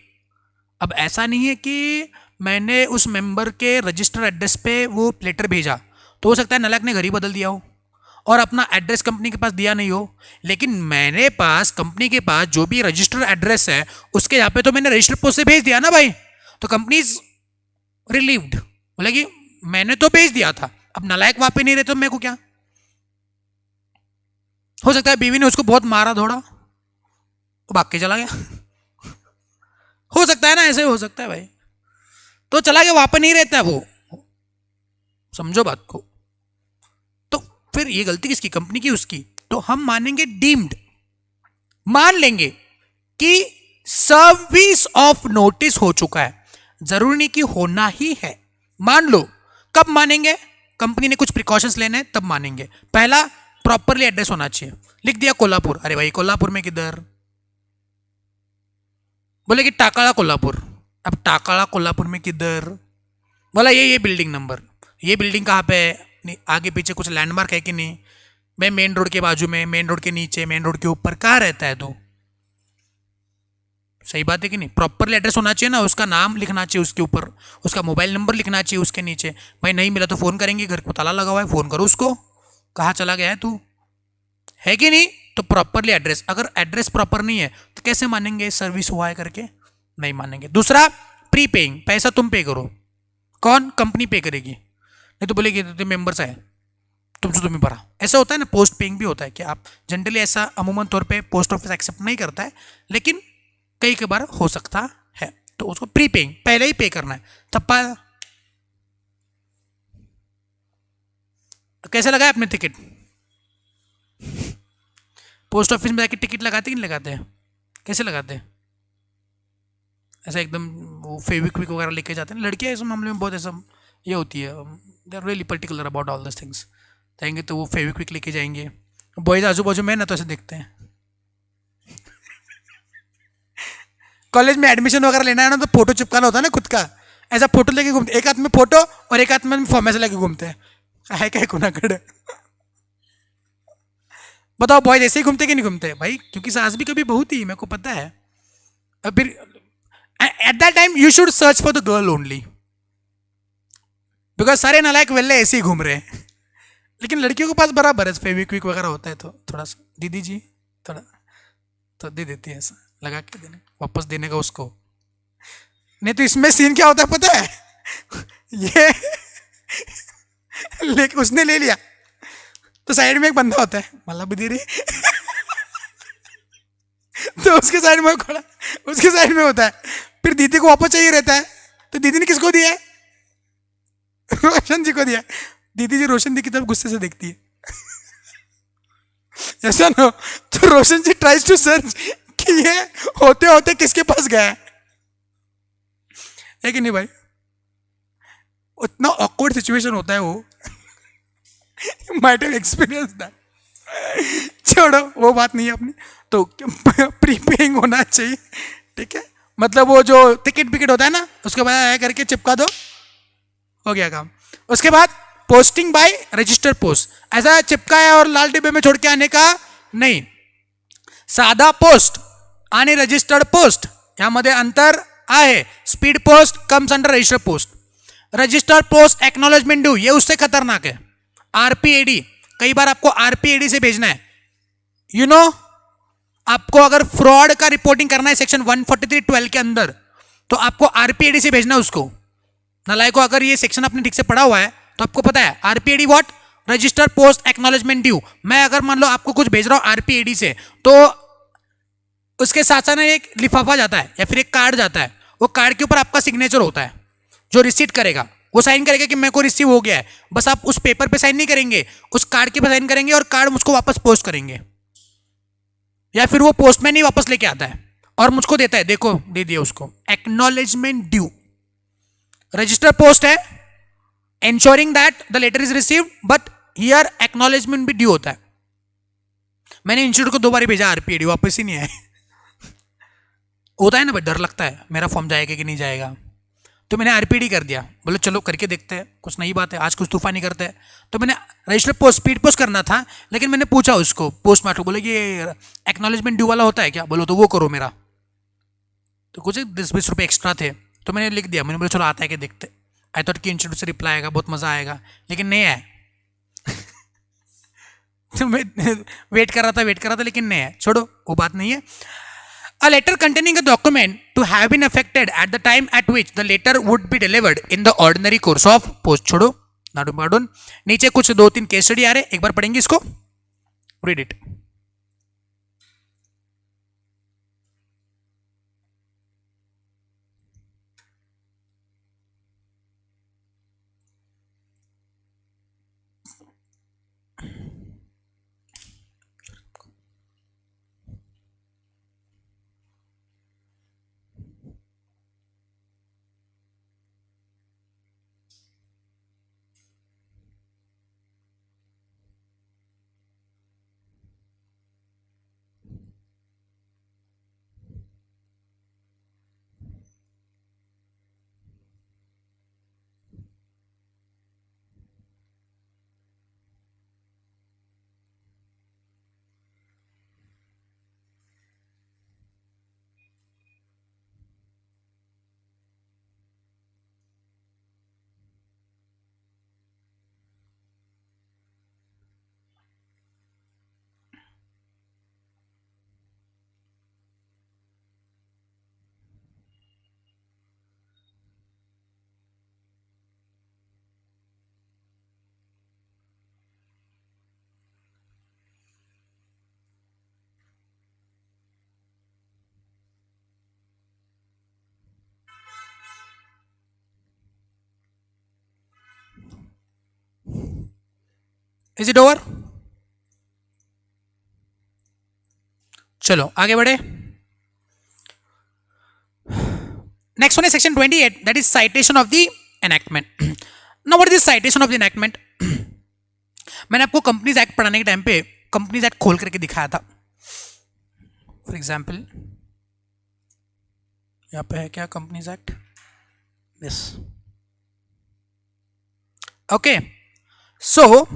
अब ऐसा नहीं है कि मैंने उस मेंबर के रजिस्टर एड्रेस पे वो लेटर भेजा, तो हो सकता है नलायक ने घर ही बदल दिया हो और अपना एड्रेस कंपनी के पास दिया नहीं हो, लेकिन मैंने पास कंपनी के पास जो भी रजिस्टर एड्रेस है उसके यहाँ पे तो मैंने रजिस्टर पोस्ट से भेज दिया ना भाई, तो कंपनी इज रिलीव्ड. बोलेगी मैंने तो भेज दिया था, अब नालायक वहां पे नहीं रहे तो मेरे को क्या. हो सकता है बीवी ने उसको बहुत मारा धोड़ा तो भाग के चला गया. हो सकता है ना, ऐसे हो सकता है भाई, तो चला गया, वहां पर नहीं रहता है वो. समझो बात को. फिर ये गलती किसकी, कंपनी की, उसकी. तो हम मानेंगे डीम्ड, मान लेंगे कि सर्विस ऑफ नोटिस हो चुका है. जरूरी नहीं कि होना ही है, मान लो. कब मानेंगे? कंपनी ने कुछ प्रिकॉशंस लेने हैं तब मानेंगे. पहला, प्रॉपरली एड्रेस होना चाहिए. लिख दिया कोल्हापुर, अरे भाई कोल्हापुर में किधर? बोले कि टाकाला कोल्हापुर. अब टाकाला कोल्हापुर में किधर? बोला ये बिल्डिंग नंबर, ये बिल्डिंग कहाँ पे है, नहीं आगे पीछे कुछ लैंडमार्क है कि नहीं, मैं मेन रोड के बाजू में, मेन रोड के नीचे, मेन रोड के ऊपर, कहाँ रहता है? तो सही बात है कि नहीं? प्रॉपरली एड्रेस होना चाहिए ना, उसका नाम लिखना चाहिए उसके ऊपर, उसका मोबाइल नंबर लिखना चाहिए उसके नीचे. भाई नहीं मिला तो फोन करेंगे, घर को ताला लगा हुआ है, फोन करो उसको, कहाँ चला गया है तू, है कि नहीं? तो प्रॉपरली एड्रेस. अगर एड्रेस प्रॉपर नहीं है तो कैसे मानेंगे सर्विस हुआ है करके? नहीं मानेंगे. दूसरा, प्री पेइंग, पैसा तुम पे करो. कौन? कंपनी पे करेगी, नहीं तो बोलेगी तो मेंबर्स है तुमसे तुम्हें भरा. ऐसा होता है ना. पोस्ट पेइंग भी होता है कि आप जनरली, ऐसा अमूमन तौर पे पोस्ट ऑफिस एक्सेप्ट नहीं करता है, लेकिन कई बार हो सकता है, तो उसको प्री पेइंग, पहले ही पे करना है. तब कैसे लगाए आपने टिकट? पोस्ट ऑफिस में जाके टिकट लगाते कि नहीं लगाते हैं? कैसे लगाते हैं? ऐसा एकदम वो फेविक्विक वगैरह लेके जाते हैं लड़कियां. इस मामले में बहुत ऐसा ये होती है, they are really particular about all this things. जाएंगे तो वो फेविक्विक लेके जाएंगे. बॉयज आजू बाजू में ना तो ऐसे देखते हैं. कॉलेज में एडमिशन वगैरह लेना है ना, तो फोटो चिपकाना होता है ना खुद का, ऐसा फोटो लेके घूमते, एक हाथ में फोटो और एक हाथ में फॉर्म ऐसे लेके घूमते हैं. है क्या कुनाकड़? बताओ बॉयज ऐसे ही घूमते कि नहीं घूमते भाई? क्योंकि सास भी कभी बहुत ही, मेरे को पता है. फिर at that time you should search for the girl only, because सारे नालायक वेल्ले ऐसे ही घूम रहे हैं. लेकिन लड़कियों के पास बराबर है, फेविक्विक वगैरह होता है तो थोड़ा सा दीदी जी थोड़ा तो दे देती है, ऐसा लगा के देने, वापस देने का उसको। नहीं तो इसमें सीन क्या होता है पता है? ये लेकिन उसने ले लिया तो साइड में एक बंदा होता है, मतलब भी दे रही तो उसके साइड में खड़ा, उसके साइड में होता है, फिर दीदी को वापस चाहिए रहता है, तो दीदी ने किसको दिया है? रोशन जी को दिया। दीदी जी रोशन जी की तरफ गुस्से से देखती है, ऐसा ना, तो रोशन जी ट्राइज टू सर्च कि ये होते होते किसके पास गया है कि नहीं भाई? उतना ऑकवर्ड सिचुएशन होता है वो। Might have experience that. छोड़ो वो बात नहीं है अपनी। तो प्रीपेइंग होना चाहिए, ठीक है, मतलब वो जो टिकट विकेट होता है ना, उसके बाद करके चिपका दो, हो गया काम। उसके बाद पोस्टिंग बाय रजिस्टर पोस्ट, ऐसा चिपकाया और लाल डिब्बे में छोड़ के आने का नहीं। साधा पोस्ट आणि रजिस्टर्ड पोस्ट यामध्ये अंतर आहे। Speed post comes under registered post. Registered post acknowledgement due, ये उससे खतरनाक है। आरपीएडी, कई बार आपको आरपीएडी से भेजना है, यू नो, आपको अगर फ्रॉड का रिपोर्टिंग करना है सेक्शन 143(12) के अंदर, तो आपको आरपीएडी से भेजना है उसको। नालायको, अगर ये सेक्शन आपने ठीक से पढ़ा हुआ है तो आपको पता है RPAD what, registered post acknowledgement due. मैं अगर मान लो आपको कुछ भेज रहा हूं आरपीएडी से, तो उसके साथ साथ एक लिफाफा जाता है या फिर एक कार्ड जाता है, वो कार्ड के ऊपर आपका सिग्नेचर होता है, जो रिसीट करेगा वो साइन करेगा कि मेरे को रिसीव हो गया है। बस आप उस पेपर पे साइन नहीं करेंगे, उस कार्ड के पे साइन करेंगे और कार्ड मुझको वापस पोस्ट करेंगे, या फिर वो पोस्टमैन ही वापस लेके आता है और मुझको देता है, देखो दे दिया उसको। एक्नॉलेजमेंट ड्यू रजिस्टर पोस्ट है, ensuring that the letter is received, but here acknowledgement भी ड्यू होता है। मैंने इंस्टीट्यूट को 2 बार भेजा आरपीएडी, वापस ही नहीं आए। होता है ना भाई, डर लगता है मेरा फॉर्म जाएगा कि नहीं जाएगा, तो मैंने आरपीडी कर दिया। बोले चलो करके देखते हैं, कुछ नई बात है, आज कुछ तूफानी करते हैं। तो मैंने रजिस्टर पोस्ट, स्पीड पोस्ट करना था, लेकिन मैंने पूछा उसको पोस्ट मास्टर, बोले ये एक्नॉलेजमेंट ड्यू वाला होता है क्या? बोलो तो वो करो मेरा। तो कुछ 10-20 रुपये एक्स्ट्रा थे, तो मैंने लिख दिया। मैंने बोला चलो आता है कि देखते। आई थॉट कि इंस्टीट्यूट से रिप्लाई आएगा, बहुत मजा आएगा, लेकिन नहीं आया। तो मैं वेट कर रहा था, लेकिन नहीं है, छोड़ो वो बात नहीं है। A letter containing a document to have been affected at the time at which the letter would be delivered in the ordinary course of post, छोड़ो नाडू पाडून। नीचे कुछ 2-3 केस स्टडी आ रहे, एक बार पढ़ेंगे इसको, read it. Is it over? चलो आगे बढ़े। नेक्स्ट वन है section 28, that is citation of the enactment. Now what is citation of the enactment? मैंने आपको कंपनीज एक्ट पढ़ाने के टाइम पे कंपनीज एक्ट खोल करके दिखाया था। फॉर एग्जाम्पल यहाँ पे है क्या, कंपनीज एक्ट, यस, ओके। सो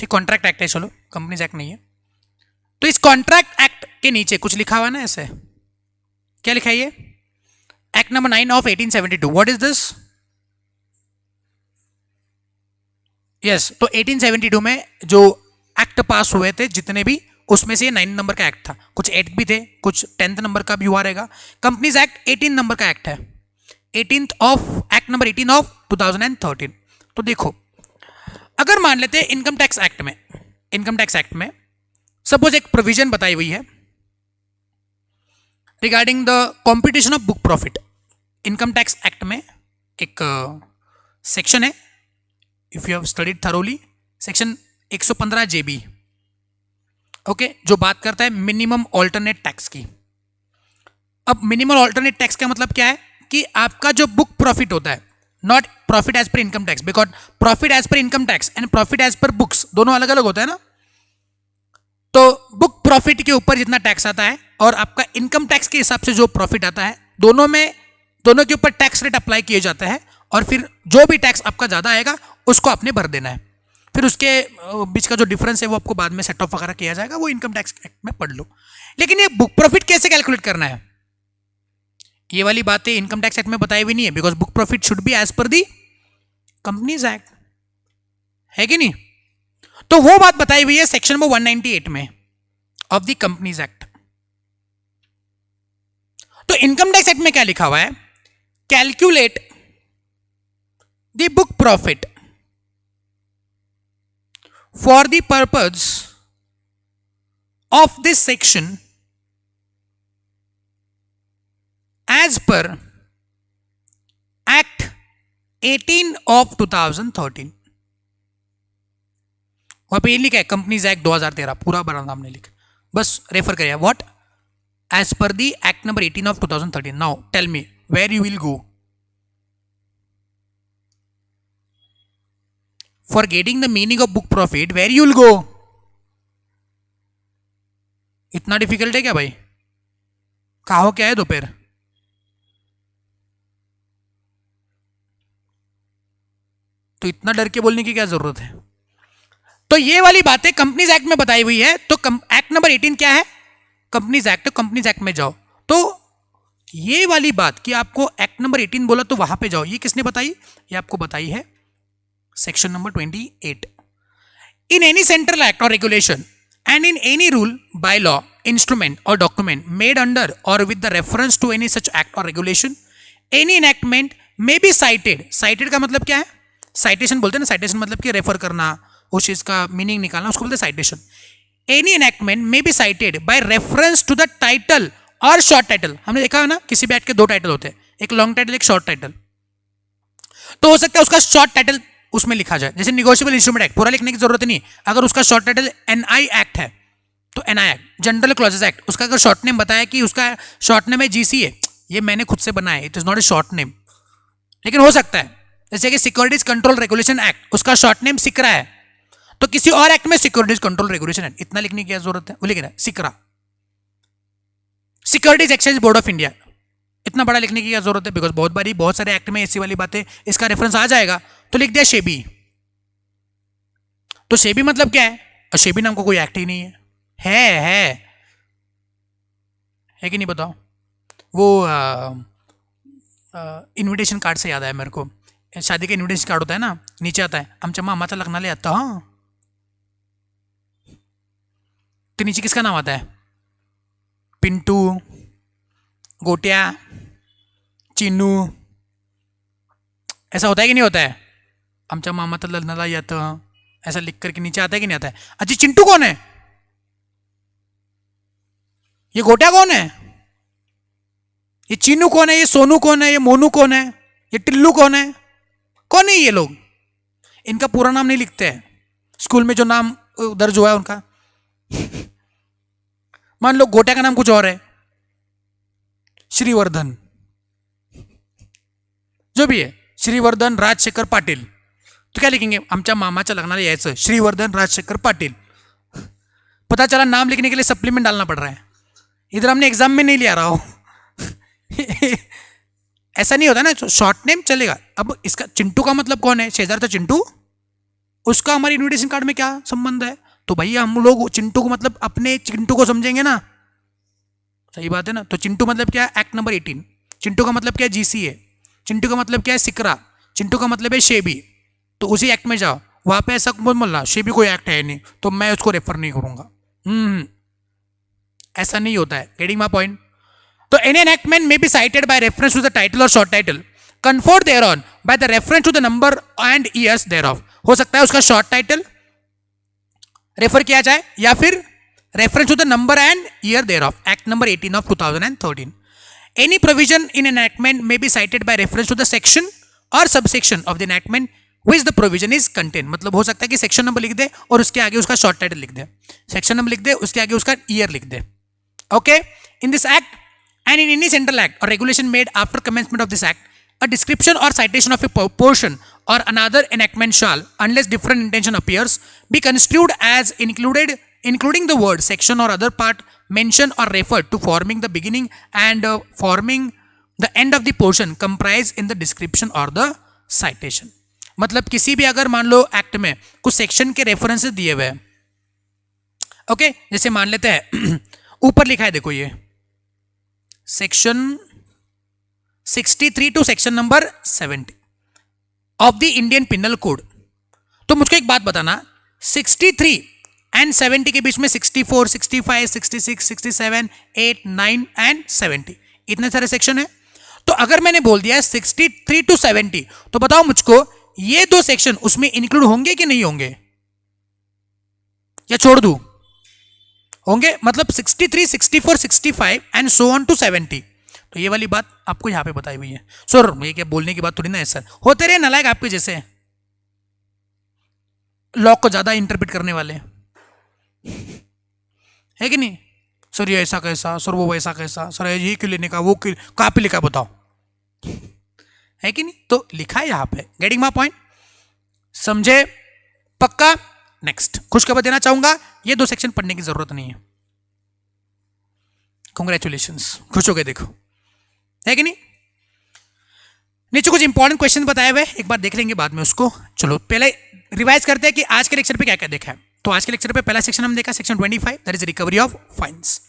कॉन्ट्रैक्ट एक्ट है, चलो कंपनीज एक्ट नहीं है। तो इस कॉन्ट्रैक्ट एक्ट के नीचे कुछ लिखा हुआ है ना, ऐसे क्या लिखा है ये? Act number 9 of 1872. What is this? Yes, तो 1872 में जो एक्ट पास हुए थे जितने भी, उसमें से ये 9 नंबर का एक्ट था। कुछ 8 भी थे, कुछ 10th नंबर का भी हुआ रहेगा। कंपनीज एक्ट 18 नंबर का एक्ट है, 18th of act number 18 of 2013। तो देखो, अगर मान लेते हैं इनकम टैक्स एक्ट में सपोज एक प्रोविजन बताई हुई है regarding the competition of book profit. Income tax act में एक सेक्शन है, if you have studied thoroughly, section 115 JB, okay, जो बात करता है मिनिमम ऑल्टरनेट टैक्स की। अब मिनिमम ऑल्टरनेट टैक्स का मतलब क्या है कि आपका जो बुक प्रॉफिट होता है, not profit as per income tax, because profit as per income tax and profit as per books दोनों अलग अलग होता है ना। तो बुक प्रॉफिट के ऊपर जितना टैक्स आता है और आपका इनकम टैक्स के हिसाब से जो प्रॉफिट आता है, दोनों के ऊपर टैक्स रेट अप्लाई किए जाता है, और फिर जो भी टैक्स आपका ज्यादा आएगा उसको आपने भर देना है। फिर उसके बीच का जो डिफरेंस है वो आपको बाद में सेट ऑफ वगैरह किया जाएगा, वो इनकम टैक्स एक्ट में पढ़ लो। लेकिन ये बुक प्रॉफिट कैसे कैलकुलेट करना है, ये वाली बातें इनकम टैक्स एक्ट में बताई हुई नहीं है, because book profit should be as per the companies act, है कि नहीं। तो वो बात बताई हुई है सेक्शन नंबर 198 में ऑफ द कंपनीज एक्ट। तो इनकम टैक्स एक्ट में क्या लिखा हुआ है, calculate the book profit for the purpose of this section as per act 18 of 2013। वहां पे ये लिखा है कंपनीज एक्ट 2013, पूरा बड़ा नाम नहीं लिखा, बस रेफर करिए what as per the act number 18 of 2013। Now tell me where you will go for getting the meaning of book profit, where you will go. इतना डिफिकल्ट है क्या भाई? कहा हो क्या है दोपहर? तो इतना डर के बोलने की क्या जरूरत है? तो ये वाली बातें कंपनीज एक्ट में बताई हुई है। तो एक्ट नंबर 18 क्या है, कंपनीज एक्ट। तो कंपनीज एक्ट में जाओ, तो ये वाली बात कि आपको एक्ट नंबर 18 बोला तो वहां पे जाओ, ये किसने बताई? ये आपको बताई है section number 28। In any central act or regulation and in any rule, by law, instrument or document made under or with the reference to any such act or regulation, any enactment may be cited. Cited का मतलब क्या है? Citation बोलते हैं ना, citation मतलब कि refer करना, उस चीज का मीनिंग निकालना, उसको बोलते हैं citation. Any enactment may be cited by reference to the title और शॉर्ट टाइटल। हमने देखा है ना, किसी भी एक्ट के 2 टाइटल होते हैं, एक लॉन्ग टाइटल, एक शॉर्ट टाइटल। तो हो सकता है उसका शॉर्ट टाइटल उसमें लिखा जाए, जैसे निगोशिएबल इंस्ट्रूमेंट एक्ट, पूरा लिखने की जरूरत नहीं। अगर उसका शॉर्ट टाइटल एनआई एक्ट है तो NI act, general clauses act, उसका अगर शॉर्ट नेम बताया कि उसका शॉर्ट नेम है जीसी है, ये मैंने खुद से बनाया, it is not A short name, लेकिन हो सकता है। जैसे कि सिक्योरिटीज कंट्रोल रेगुलेशन एक्ट, उसका शॉर्ट नेम सिकरा है, तो किसी और एक्ट में सिक्योरिटीज कंट्रोल रेगुलेशन एक्ट, इतना लिखने की क्या जरूरत है? वो लिख रहा है सिकरा। Securities exchange board of India, इतना बड़ा लिखने की क्या जरूरत है? बिकॉज बहुत सारे एक्ट में ऐसी वाली बातें, इसका रेफरेंस आ जाएगा, तो लिख दिया शेबी। तो शेबी मतलब क्या है? और शेबी नाम का कोई एक्ट ही नहीं है कि नहीं बताओ? वो इन्विटेशन कार्ड से याद आया मेरे को, शादी का इन्विटेशन कार्ड होता है ना, नीचे आता है आमच्या मामाचा लग्नाला आता, हाँ, तो नीचे किसका नाम आता है? पिंटू, गोटिया, चिन्नू, ऐसा होता है कि नहीं होता है? आमच्या मामाचा लग्नाला येतं, ऐसा लिख करके नीचे आता है कि नहीं आता है? अच्छा, चिंटू कौन है? ये गोटिया कौन है? ये चीनू कौन है? ये सोनू कौन है? ये मोनू कौन है? ये टिल्लू कौन है? कौन है ये लोग? इनका पूरा नाम नहीं लिखते हैं स्कूल में, जो नाम दर्ज हुआ है उनका। मान लो गोटिया का नाम कुछ और है, श्रीवर्धन, जो भी है, श्रीवर्धन राजशेखर पाटिल, तो क्या लिखेंगे? आमच्या मामाच्या लग्नाला यायचं, श्रीवर्धन राजशेखर पाटिल। पता चला नाम लिखने के लिए सप्लीमेंट डालना पड़ रहा है। इधर हमने एग्जाम में नहीं लिया रहा हो। ऐसा नहीं होता ना, शॉर्ट नेम चलेगा। अब इसका चिंटू का मतलब कौन है? शेजारचा चिंटू, उसका हमारे इन्विटेशन कार्ड में क्या संबंध है? तो भैया हम लोग चिंटू को मतलब अपने चिंटू को समझेंगे ना, सही बात है ना। तो चिंटू मतलब क्या है? एक्ट नंबर 18, चिंटू का मतलब क्या है जीसीए, चिंटू का मतलब क्या है सिकरा, चिंटू का मतलब है शेबी, तो उसी एक्ट में जाओ, वहां पे ऐसा मत बोलना शेबी कोई एक्ट है नहीं तो मैं उसको रेफर नहीं करूंगा। ऐसा नहीं होता है। Getting my point? तो any enactment may be cited by reference to the title और short title, conferred thereon by the reference to the number and years thereof. हो सकता है उसका शॉर्ट टाइटल रेफर किया जाए या फिर reference to the number and year there of. Act number 18 of 2013। Any provision in enactment may be cited by reference to the section or subsection of the enactment which the provision is contained। मतलब हो सकता है कि section number लिख दे और उसके आगे उसका शॉर्ट टाइटल लिख दे, सेक्शन नंबर लिख दे उसके आगे उसका ईयर लिख दे। Okay, in this act and in any central act or regulation made after commencement of this act, a description or citation of a portion or another enactment shall, unless different intention appears, be construed as including the word section or other part mentioned or referred to forming the beginning and forming the end of the portion comprised in the description or the citation। मतलब किसी भी अगर मान लो act में कुछ section के references दिए हुए हैं, ओके, जैसे मान लेते हैं ऊपर लिखा है देखो ये section 63 to section number 70 of the Indian penal code. तो मुझको एक बात बताना, 63 एंड 70 के बीच में 64, 65, 66, 67, 8, 9 एंड 70 इतने सारे सेक्शन है। तो अगर मैंने बोल दिया 63 टू 70, तो बताओ मुझको ये दो सेक्शन उसमें इंक्लूड होंगे कि नहीं होंगे, या छोड़ दूं? होंगे, मतलब 63, 64, 65 एंड सो ऑन टू 70। तो ये वाली बात आपको यहां पे बताई हुई है। सर ये क्या बोलने की बात थोड़ी ना है सर, होते रहे नालायक आपके जैसे लॉ को ज्यादा इंटरप्रेट करने वाले, है कि नहीं? सर ये ऐसा कैसा, सर वो वैसा कैसा, सर ये क्यों लेने का, वो क्यों, कहां पे लिखा बताओ, है कि नहीं? तो लिखा है यहां पे। Getting my point? समझे? पक्का? नेक्स्ट खुशखबर देना चाहूंगा, ये दो सेक्शन पढ़ने की जरूरत नहीं है। कांग्रेचुलेशंस, खुश हो गए देखो, है कि नहीं? नीचे कुछ इंपॉर्टेंट क्वेश्चन बताए हुए, एक बार देख लेंगे बाद में उसको। चलो पहले रिवाइज करते हैं कि आज के लेक्चर पे क्या क्या देखा है। तो आज के लेक्चर पे पहला सेक्शन हम देखा section 25, that is recovery of fines.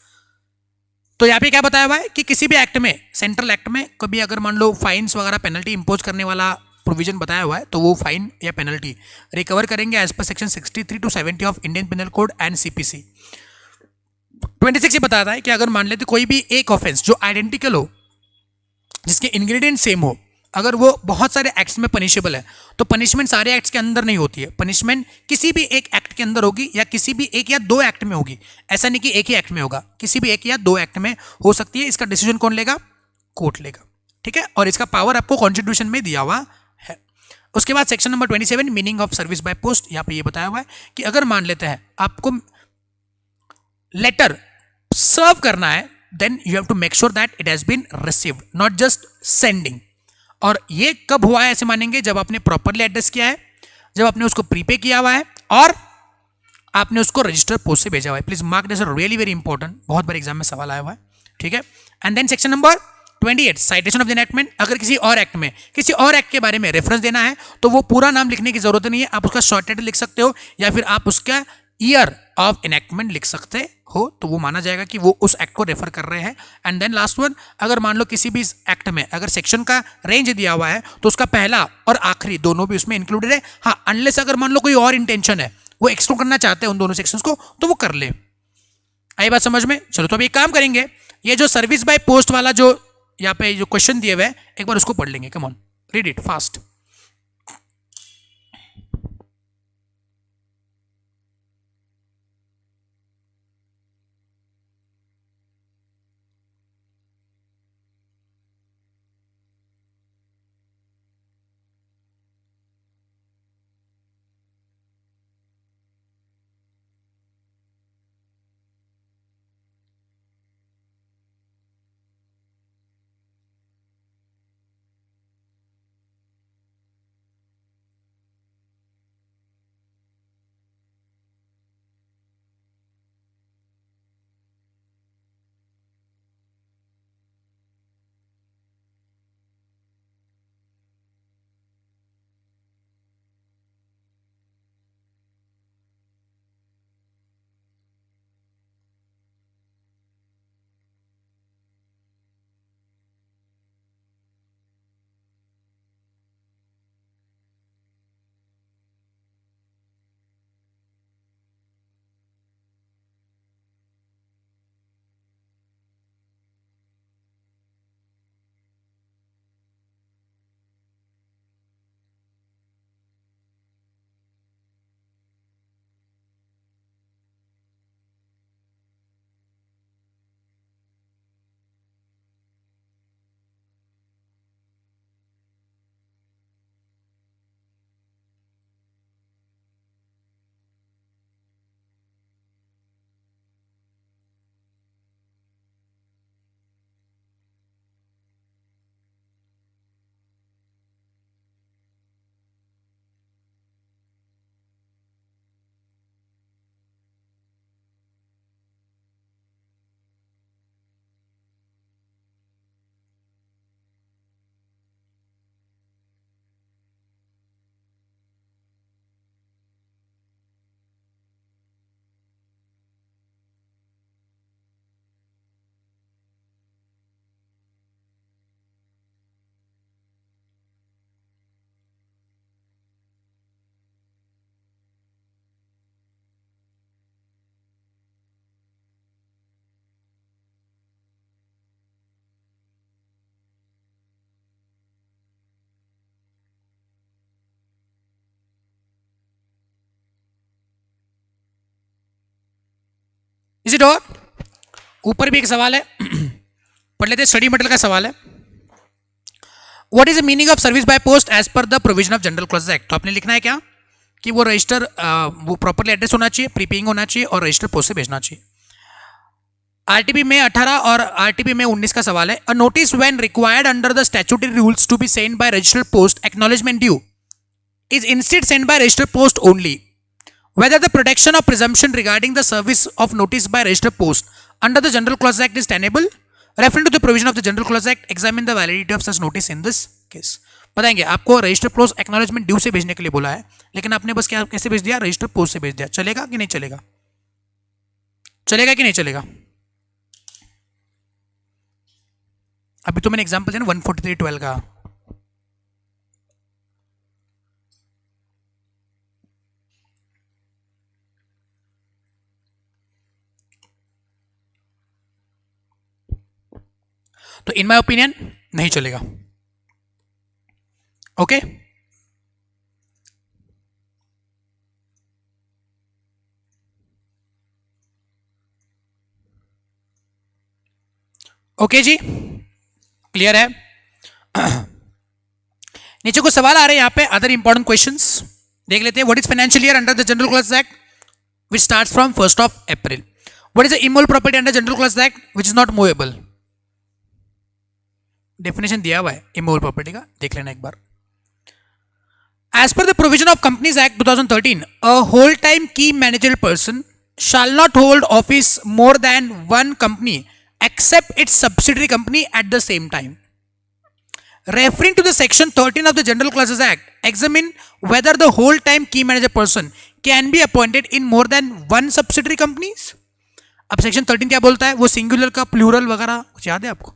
तो यहाँ पे क्या बताया हुआ है कि किसी भी एक्ट में, सेंट्रल एक्ट में कभी अगर मान लो फाइन्स वगैरह पेनल्टी इंपोज करने वाला प्रोविजन बताया हुआ है, तो वो फाइन या पेनल्टी रिकवर करेंगे as per section 63 to 70 of Indian penal code and CPC. 26 ये बताता है कि अगर मान लेते कोई भी एक ऑफेंस जो आइडेंटिकल हो, जिसके इंग्रेडिएंट सेम हो, अगर वो बहुत सारे एक्ट्स में पनिशेबल है, तो पनिशमेंट सारे एक्ट्स के अंदर नहीं होती है, पनिशमेंट किसी भी एक एक्ट के अंदर होगी या किसी भी एक या दो एक्ट में होगी। ऐसा नहीं कि एक ही एक्ट में होगा, किसी भी एक या दो एक्ट में हो सकती है। इसका डिसीजन कौन लेगा? कोर्ट लेगा, ठीक है? और इसका पावर आपको कॉन्स्टिट्यूशन में दिया हुआ है। उसके बाद section number 27 meaning of service by post, यहाँ पे ये बताया हुआ है कि अगर मान लेते हैं आपको लेटर सर्व करना है, then you have to make sure that it has been received, not just sending. और ये कब हुआ है ऐसे मानेंगे? जब आपने प्रॉपरली एड्रेस किया है, जब आपने उसको प्रीपे किया हुआ है और आपने उसको रजिस्टर पोस्ट से भेजा हुआ है। Please mark this really very important, बहुत बार एग्जाम में सवाल आया हुआ है, ठीक है? And then section number 28 citation of the enactment. अगर किसी और एक्ट में किसी और एक्ट के बारे में रेफरेंस देना है, तो वो पूरा नाम लिखने की जरूरत नहीं है, आप उसका शॉर्ट टाइटल लिख सकते हो या फिर आप उसका ईयर ऑफ एनएक्टमेंट लिख सकते हो, तो वो माना जाएगा कि वो उस एक्ट को रेफर कर रहे हैं। एंड देन लास्ट वन, अगर मान लो किसी भी एक्ट में अगर सेक्शन का रेंज दिया हुआ है, तो उसका पहला और आखिरी दोनों भी उसमें इंक्लूडेड है। हाँ, अनलेस अगर मान लो कोई और इंटेंशन है, वो एक्सक्लूड करना चाहते हैं उन दोनों सेक्शंस को, तो वो कर ले। आई बात समझ में? चलो तो अभी एक काम करेंगे, ये जो सर्विस बाय पोस्ट वाला जो यहाँ पे जो क्वेश्चन दिए हुए हैं, एक बार उसको पढ़ लेंगे। Come on, read it fast. Is it और ऊपर भी एक सवाल है पढ़ लेते, स्टडी मटेरियल का सवाल है। What is the meaning of service by post as per the provision of general clauses act? तो आपने लिखना है क्या कि वो रजिस्टर वो प्रॉपरली एड्रेस होना चाहिए, प्रीपेइंग होना चाहिए और रजिस्टर पोस्ट से भेजना चाहिए। आरटीपी में 18 और आरटीपी में 19 का सवाल है। A notice when required under the statutory rules to be send by registered post acknowledgement due is instead sent by registered post only. Whether the protection of presumption regarding the service of notice by registered post under the General Clause Act is tenable, referring to the provision of the General Clause Act, examine the validity of such notice in this case. बताएंगे आपको register post acknowledgement due से भेजने के लिए बोला है, लेकिन आपने बस क्या कैसे भेज दिया, रजिस्टर पोस्ट से भेज दिया। चलेगा कि नहीं चलेगा? चलेगा कि नहीं चलेगा? अभी तो मैंने एग्जांपल दिया ना 143(12) का। तो इन माय ओपिनियन नहीं चलेगा। ओके ओके जी, क्लियर है। नीचे कुछ सवाल आ रहे हैं यहाँ पे, अदर इंपॉर्टेंट क्वेश्चंस देख लेते हैं। What is financial year under the general clause act which starts from 1st of April? What is the immovable property under general clause act which is not movable? Definition दिया हुआ है immovable property का, देख लेना एक बार। As per the provision of Companies Act 2013, a whole-time key managerial person shall not hold office more than one company except its subsidiary company at the same time. Referring to the section 13 of the General Clauses Act, examine whether the whole-time key manager person can be appointed in more than one subsidiary companies. अब section 13 क्या बोलता है, वो singular का plural वगैरह कुछ याद है आपको?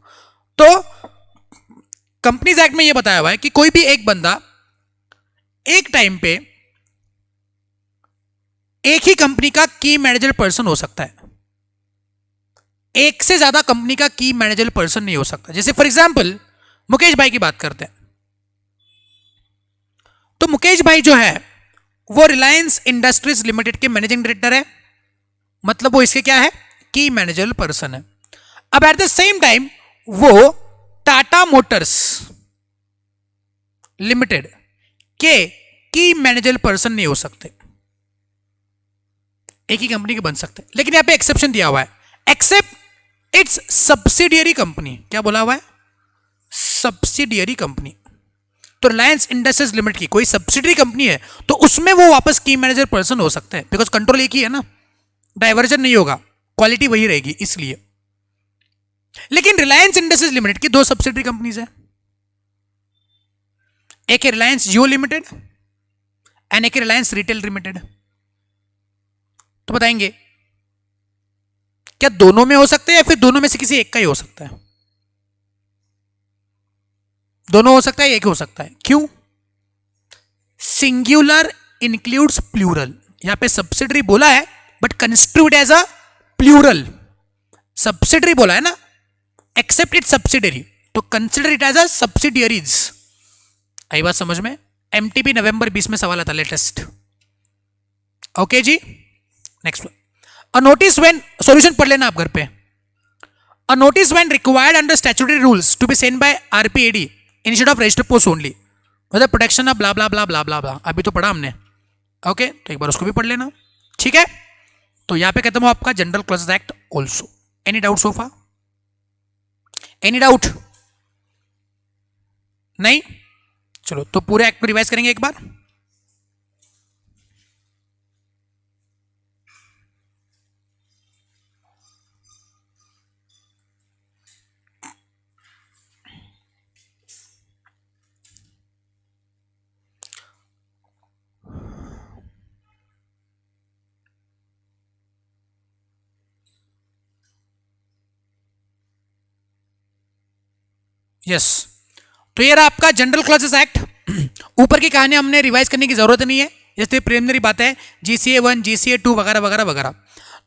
तो कंपनीज एक्ट में ये बताया हुआ है कि कोई भी एक बंदा एक टाइम पे एक ही कंपनी का की मैनेजर पर्सन हो सकता है, एक से ज्यादा कंपनी का की मैनेजर पर्सन नहीं हो सकता। जैसे फॉर एग्जांपल मुकेश भाई की बात करते हैं, तो मुकेश भाई जो है वो रिलायंस इंडस्ट्रीज लिमिटेड के मैनेजिंग डायरेक्टर है, मतलब वो इसके क्या है, की मैनेजर पर्सन है। अब एट द सेम टाइम वो टाटा मोटर्स लिमिटेड के की मैनेजर पर्सन नहीं हो सकते, एक ही कंपनी के बन सकते। लेकिन यहां पे एक्सेप्शन दिया हुआ है, एक्सेप्ट इट्स सब्सिडियरी कंपनी। क्या बोला हुआ है? Subsidiary company. तो रिलायंस इंडस्ट्रीज लिमिटेड की कोई सब्सिडियरी कंपनी है तो उसमें वो वापस की मैनेजर पर्सन हो सकते हैं, बिकॉज कंट्रोल एक ही है ना, डाइवर्जन नहीं होगा, क्वालिटी वही रहेगी इसलिए। लेकिन रिलायंस इंडस्ट्रीज लिमिटेड की दो सब्सिडियरी कंपनीज है, एक है रिलायंस जियो लिमिटेड एंड एक है रिलायंस रिटेल लिमिटेड। तो बताएंगे क्या दोनों में हो सकते हैं या फिर दोनों में से किसी एक का ही हो सकता है? दोनों हो सकता है, एक हो सकता है। क्यों? Singular includes plural. यहां पे सब्सिडरी बोला है but construed as a plural. Subsidiary बोला है ना, एक्सेप्ट इट सब्सिडरी, तो consider it as a subsidiaries. आई बात समझ में? एमटीपी नवंबर 20 में सवाल आता लेटेस्ट। ओके जी, next a notice when, solution पढ़ लेना आप घर पे। A notice when required under statutory rules to be send by RPAD instead of registered post only, मतलब प्रोटेक्शन ऑफ ब्ला ब्ला ब्ला ब्ला ब्ला ब्ला, अभी तो पढ़ा हमने। ओके, तो एक बार उसको भी पढ़ लेना, ठीक है। तो यहां पे खत्म हो आपका general clauses act also. Any doubt so far? Any doubt? नहीं? चलो तो पूरे एक्ट को रिवाइज करेंगे एक बार। यस, तो ये रहा आपका जनरल क्लॉजेज एक्ट। ऊपर की कहानी हमने रिवाइज करने की जरूरत नहीं है, जैसे प्रिलिमिनरी बात है जीसीए 1 जीसीए 2 वगैरह वगैरह वगैरह।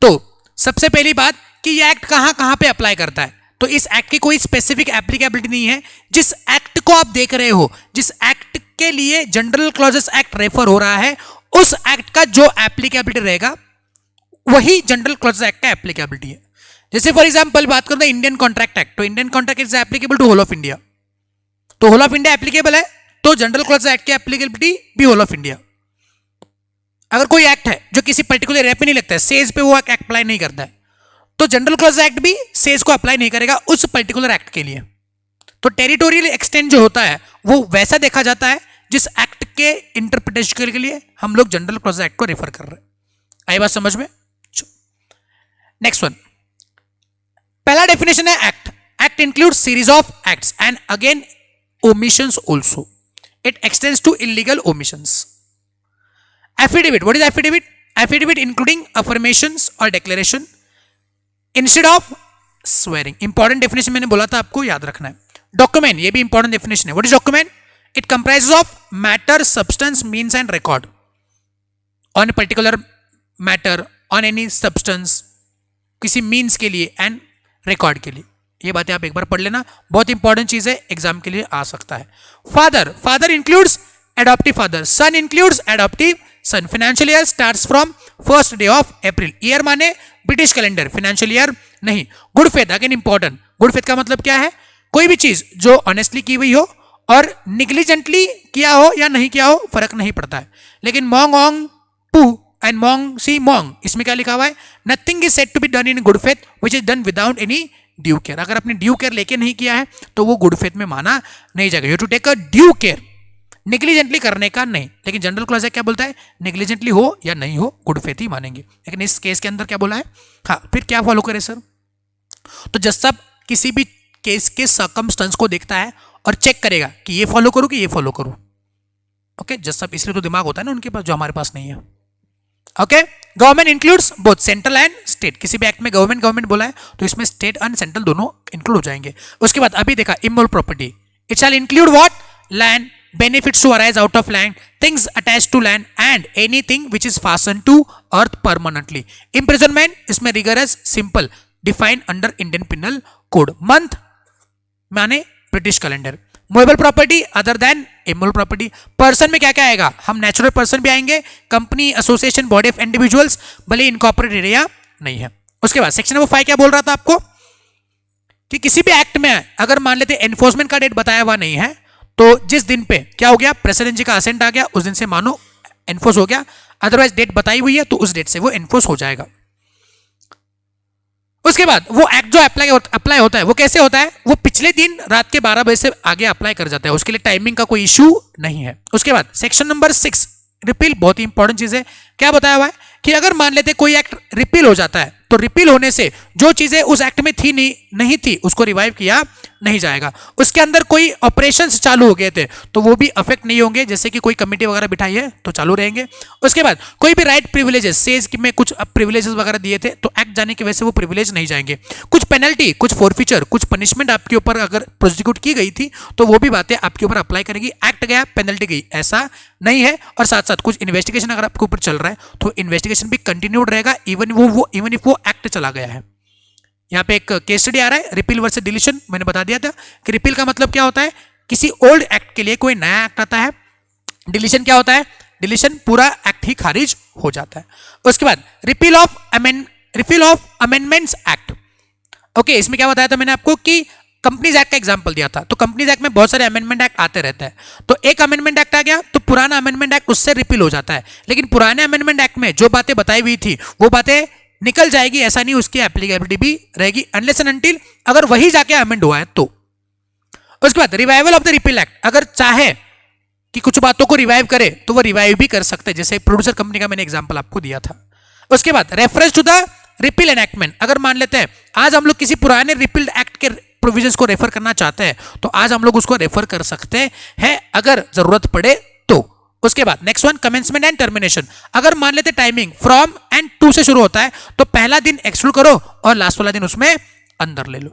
तो सबसे पहली बात कि ये एक्ट कहां कहां पे अप्लाई करता है, तो इस एक्ट की कोई स्पेसिफिक एप्लीकेबिलिटी नहीं है। जिस एक्ट को आप देख रहे हो, जिस एक्ट के लिए जनरल क्लॉजेज एक्ट रेफर हो रहा है, उस एक्ट का जो एप्लीकेबिलिटी रहेगा वही जनरल क्लॉज एक्ट का एप्लीकेबिलिटी है। जैसे फॉर एग्जांपल बात करूं इंडियन कॉन्ट्रैक्ट एक्ट, तो Indian contract is applicable to whole of India, तो होल ऑफ इंडिया एप्लीकेबल है, तो जनरल क्लॉज एक्ट की एप्लीकेबिलिटी भी होल ऑफ इंडिया। अगर कोई एक्ट है जो किसी पर्टिकुलर एरिया पे नहीं लगता है, सेज पे वो एक्ट अप्लाई नहीं करता है, तो जनरल क्लॉज एक्ट भी सेज को अप्लाई नहीं करेगा उस पर्टिकुलर एक्ट के लिए। तो टेरिटोरियल एक्सटेंड जो होता है वो वैसा देखा जाता है जिस एक्ट के इंटरप्रिटेशन के लिए हम लोग जनरल क्लॉज एक्ट को रेफर कर रहे हैं। आई बात समझ में? नेक्स्ट वन, पहला डेफिनेशन है act. Act includes series of acts and again omissions also. It extends to illegal omissions. Affidavit. What is affidavit? Affidavit including affirmations or declaration instead of swearing. Important definition मैंने बोला था, आपको याद रखना है. Document, ये भी important definition है. What is document? It comprises of matter, substance, means and record on a particular matter, on any substance, किसी means के लिए and record के लिए. ये बातें आप एक बार पढ़ लेना, बहुत इंपॉर्टेंट चीज है, एग्जाम के लिए आ सकता है. Father, father includes adoptive father. Son includes adoptive son. Financial year starts from first day of April. Year माने ब्रिटिश कैलेंडर, फाइनेंशियल ईयर नहीं. Good faith, again important. Good faith का मतलब क्या है? कोई भी चीज जो ऑनेस्टली की हुई हो और निग्लिजेंटली किया हो या नहीं किया हो फर्क नहीं पड़ता है. लेकिन मोंग ऑंग पू एंड मोंग सी मोंग, इसमें क्या लिखा हुआ है? Nothing is said to be done in good faith which is done without any due care. अगर आपने ड्यू केयर लेके नहीं किया है तो वो गुड फेथ में माना नहीं जाएगा. You to take a due care, negligently करने का नहीं. लेकिन जनरल क्लॉज क्या बोलता है? निग्लिजेंटली हो या नहीं हो गुड फेथ ही मानेंगे. लेकिन इस केस के अंदर क्या बोला है? हाँ, फिर क्या फॉलो करे सर? तो जज साहब किसी भी केस के सर्कमस्टेंस को देखता है और चेक करेगा कि ये फॉलो करूं कि ये फॉलो करूं. ओके, जज साहब इसलिए तो दिमाग होता है ना उनके पास, जो हमारे पास नहीं है. Okay, government includes both central and state. किसी भी एक्ट में गवर्नमेंट गवर्नमेंट बोला है तो इसमें स्टेट एंड सेंट्रल दोनों इंक्लूड हो जाएंगे. उसके बाद अभी देखा immovable property. It shall include what? Land, benefits to arise out of land, things attached to land and anything which is fastened to earth permanently. Imprisonment, इसमें rigorous simple defined under Indian penal code. Month माने British calendar. Movable property other than immovable property. Person में क्या क्या आएगा? हम natural person भी आएंगे, company, association, body of individuals, भले इनकॉर्पोरेटेड एरिया नहीं है. उसके बाद सेक्शन नंबर 5 क्या बोल रहा था आपको? कि किसी भी एक्ट में अगर मान लेते एनफोर्समेंट का डेट बताया हुआ नहीं है तो जिस दिन पे क्या हो गया, प्रेसिडेंट जी का असेंट आ गया, उस दिन से मानो एनफोर्स हो गया. अदरवाइज डेट बताई हुई है तो उस डेट से वो एनफोर्स हो जाएगा. उसके बाद वो एक्ट जो अप्लाई होता है वो कैसे होता है? वो पिछले दिन रात के 12 बजे से आगे अप्लाई कर जाता है, उसके लिए टाइमिंग का कोई इश्यू नहीं है. उसके बाद सेक्शन नंबर 6 रिपील, बहुत ही इंपॉर्टेंट चीज है. क्या बताया हुआ है कि अगर मान लेते कोई एक्ट रिपील हो जाता है तो रिपील होने से जो चीजें उस एक्ट में थी नहीं थी उसको रिवाइव किया नहीं जाएगा. उसके अंदर कोई ऑपरेशंस चालू हो गए थे तो वो भी अफेक्ट नहीं होंगे, जैसे कि कोई कमेटी वगैरह बिठाई है तो चालू रहेंगे. उसके बाद कोई भी राइट प्रिविलेजेस, सेज में कुछ प्रिविलेजेस वगैरह दिए थे तो एक्ट जाने की वजह से वो प्रिविलेज नहीं जाएंगे. कुछ पेनल्टी, कुछ फॉरफीचर, कुछ पनिशमेंट आपके ऊपर अगर प्रोसिक्यूट की गई थी तो वो भी बातें आपके ऊपर अप्लाई करेगी. एक्ट गया, पेनल्टी गई, ऐसा नहीं है. और साथ साथ कुछ इन्वेस्टिगेशन अगर आपके ऊपर चल रहा है तो इन्वेस्टिगेशन भी कंटिन्यूड रहेगा इवन इफ वो एक्ट चला गया है. यहाँ पे एक केस स्टडी आ रहा है, रिपील वर्सेस डिलीशन. मैंने बता दिया था कि रिपील का मतलब क्या होता है? किसी ओल्ड एक्ट के लिए कोई नया एक्ट आता है. डिलीशन क्या होता है? डिलीशन पूरा एक्ट ही खारिज हो जाता है. उसके बाद repeal of amendments act. Okay, इसमें क्या बताया था मैंने आपको कि कंपनीज एक्ट का एग्जांपल दिया था. तो कंपनीज एक्ट में बहुत सारे अमेंडमेंट एक्ट आते रहते हैं. तो एक अमेंडमेंट एक्ट आ गया तो पुराना अमेंडमेंट एक्ट उससे रिपील हो जाता है. लेकिन पुराने अमेंडमेंट एक्ट में जो बातें बताई हुई थी वो बातें निकल जाएगी, ऐसा नहीं, उसकी एप्लीकेबिलिटी भी रहेगी अनलेस एंड अनटिल अगर वही जाके अमेंड हुआ है तो. उसके बाद revival of the repeal act. अगर चाहे कि कुछ बातों को रिवाइव करे तो वो रिवाइव भी कर सकते हैं, जैसे प्रोड्यूसर कंपनी का मैंने एग्जांपल आपको दिया था. उसके बाद reference to the repeal enactment. अगर मान लेते हैं आज हम लोग किसी पुराने रिपील्ड एक्ट के प्रोविजंस को रेफर करना चाहते हैं तो आज हम लोग उसको रेफर कर सकते हैं अगर जरूरत पड़े तो. उसके बाद next one commencement and termination. अगर मान लेते टाइमिंग फ्रॉम एंड टू से शुरू होता है तो पहला दिन एक्सक्लूड करो और लास्ट वाला दिन उसमें अंदर ले लो.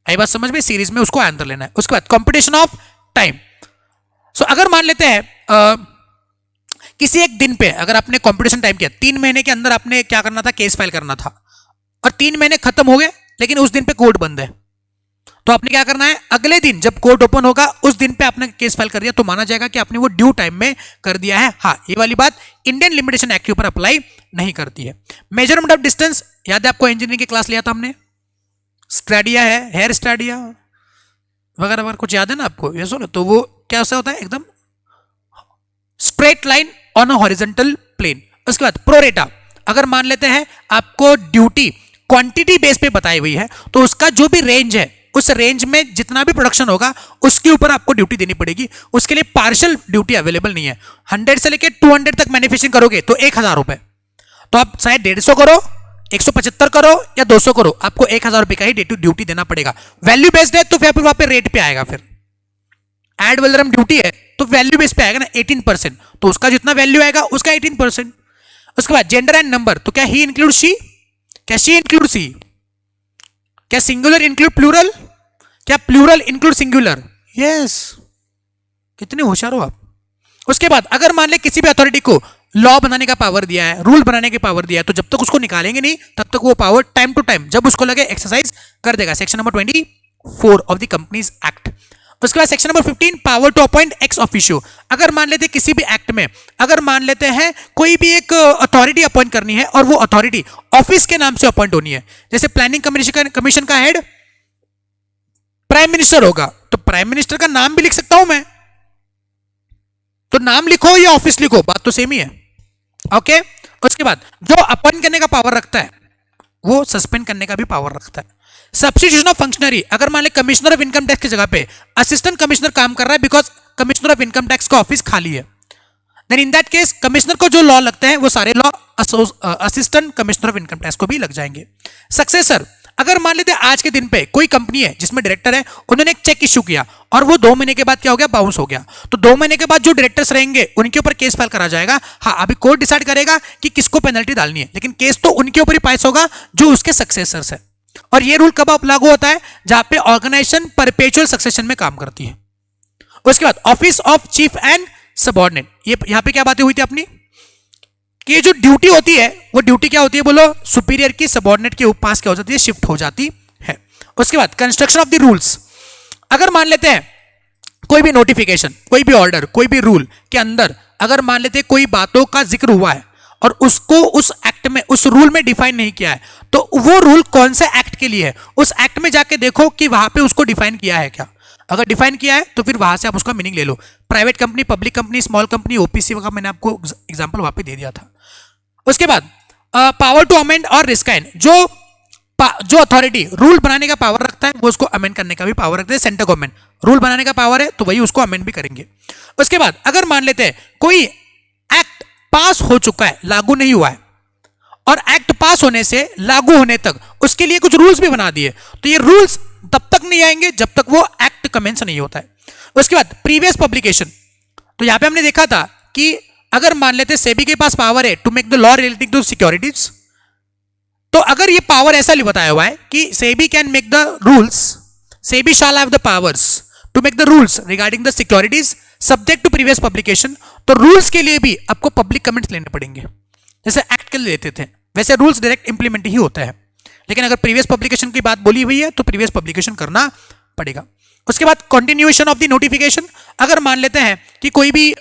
आई बात समझ में? सीरीज में उसको अंदर लेना है. उसके बाद कंपटीशन ऑफ टाइम. सो अगर मान लेते हैं किसी एक दिन पे अगर आपने कंपटीशन टाइम किया, 3 महीने के अंदर आपने क्या करना था? केस फाइल करना था और 3 महीने खत्म हो गए लेकिन उस दिन पे कोर्ट बंद है तो आपने क्या करना है, अगले दिन जब कोर्ट ओपन होगा उस दिन पे आपने केस फाइल कर दिया तो माना जाएगा कि आपने वो ड्यू टाइम में कर दिया है। हाँ, ये वाली बात इंडियन लिमिटेशन एक्ट के ऊपर अप्लाई नहीं करती है। मेजरमेंट ऑफ डिस्टेंस याद है आपको, इंजीनियरिंग की क्लास लिया था हमने, स्ट्रेडिया है, हेयर स्ट्रेडिया वगैरह वगैरह कुछ याद है ना आपको, ये सुनो, तो वो कैसा होता है, एकदम straight line on a horizontal plane. उसके बाद प्रोरेटा, अगर मान लेते हैं आपको ड्यूटी क्वांटिटी बेस पे बताई हुई है तो उसका जो भी रेंज है उस रेंज में जितना भी प्रोडक्शन होगा उसके ऊपर आपको ड्यूटी देनी पड़ेगी। उसके लिए पार्शियल ड्यूटी अवेलेबल नहीं है। 100 से लेकर 200 तक मैन्युफैक्चरिंग करोगे तो 1000 रुपए, तो आप चाहे 150 करो, 175 करो या 200 करो, आपको 1000 रुपए का ही ड्यूटी देना पड़ेगा। वैल्यू बेस्ड है तो फिर वहां पे रेट पे आएगा। फिर एड वैलोरम ड्यूटी है तो वैल्यू बेस पे आएगा ना 18%, तो उसका जितना वैल्यू आएगा उसका 18%। उसके बाद जेंडर एंड नंबर, तो क्या ही इंक्लूड शी, क्या शी इंक्लूड सी, क्या सिंगुलर इंक्लूड प्लूरल, क्या प्लूरल इंक्लूड सिंगुलर, यस, कितने होशियार हो आप। उसके बाद अगर मान ले किसी भी अथॉरिटी को लॉ बनाने का पावर दिया है, रूल बनाने की पावर दिया है, तो जब तक उसको निकालेंगे नहीं तब तक वो पावर टाइम टू टाइम जब उसको लगे एक्सरसाइज कर देगा। Section number 24 of the companies act. उसके बाद section number 15 power to appoint ex officio, अगर मान लेते किसी भी एक्ट में अगर मान लेते हैं कोई भी एक अथॉरिटी अपॉइंट करनी है और वो अथॉरिटी ऑफिस के नाम से अपॉइंट होनी है, जैसे प्लानिंग कमीशन का हेड प्राइम मिनिस्टर होगा तो प्राइम मिनिस्टर का नाम भी लिख सकता हूं मैं, तो नाम लिखो या ऑफिस लिखो बात तो सेम ही है। ओके, उसके बाद जो अपॉइंट करने का पावर रखता है वो सस्पेंड करने का भी पावर रखता है। सब्स्टिट्यूशन ऑफ फंक्शनरी, अगर मान ले कमिश्नर ऑफ इनकम टैक्स की जगह पे असिस्टेंट कमिश्नर काम कर रहा है because commissioner of income tax का ऑफिस खाली है, then in that case commissioner को जो लॉ लगते हैं वो सारे law assistant commissioner of income tax को भी लग जाएंगे। सक्सेसर, अगर मान लेते हैं आज के दिन पे कोई कंपनी है जिसमें डायरेक्टर है, उन्होंने एक चेक इशू किया और वो 2 महीने के बाद क्या हो गया, बाउंस हो गया, तो 2 महीने के बाद जो डायरेक्टर्स रहेंगे उनके ऊपर केस फाइल करा जाएगा। हाँ, अभी कोर्ट डिसाइड करेगा कि किसको पेनल्टी डालनी है, लेकिन केस तो उनके ऊपर ही पास होगा जो उसके सक्सेसर्स है। और ये रूल कब लागू होता है, जहां पे ऑर्गेनाइजेशन परपेचुअल सक्सेशन में काम करती है। उसके बाद office of cheap and subordinate, ये यहां पे क्या बातें हुई थी अपनी कि ये जो ड्यूटी होती है वो ड्यूटी क्या होती है, बोलो, सुपीरियर की सबऑर्डिनेट के पास क्या हो जाती है, शिफ्ट हो जाती है। उसके बाद कंस्ट्रक्शन ऑफ द रूल्स, अगर मान लेते हैं कोई भी नोटिफिकेशन, कोई भी ऑर्डर, कोई भी रूल के अंदर अगर मान लेते हैं कोई बातों का जिक्र हुआ है और उसको उस एक्ट में, उस रूल में डिफाइन नहीं किया है, तो वो रूल कौन से एक्ट के लिए है, उस एक्ट में जाके देखो कि वहां पे उसको डिफाइन किया है क्या। अगर डिफाइन किया है तो फिर वहां से आप उसका मीनिंग ले लो। Private company, public company, small company, OPC का मैंने आपको एग्जांपल वहां पे दे दिया था। उसके बाद पावर टू अमेंड और रिस्काइन, जो अथॉरिटी रूल बनाने का पावर रखता है वो उसको अमेंड करने का भी पावर रखता है। सेंट्रल गवर्नमेंट रूल बनाने का पावर है तो वही उसको अमेंड भी करेंगे। उसके बाद अगर मान लेते हैं कोई एक्ट पास हो चुका है, लागू नहीं हुआ है, और एक्ट पास होने से लागू होने तक उसके लिए कुछ रूल्स भी बना दिए, तो ये रूल्स तब तक नहीं आएंगे जब तक वो एक्ट कमेंस नहीं होता है। उसके बाद प्रीवियस पब्लिकेशन, तो यहां पे हमने देखा था कि अगर मान लेते सेबी के पास पावर है to make the law relating to securities, तो अगर ये पावर ऐसा बताया हुआ है कि SEBI can make the rules, SEBI shall have the powers to make the rules regarding the securities subject to previous publication, तो रूल्स के लिए भी आपको पब्लिक कमेंट्स लेने पड़ेंगे। जैसे एक्ट के लिए लेते थे वैसे रूल्स डायरेक्ट इंप्लीमेंट ही होता है, लेकिन अगर प्रीवियस पब्लिकेशन की बात बोली हुई है तो प्रीवियस पब्लिकेशन करना पड़ेगा। उसके बाद कंटिन्यूएशन ऑफ द नोटिफिकेशन, अगर मान लेते हैं कि कोई भी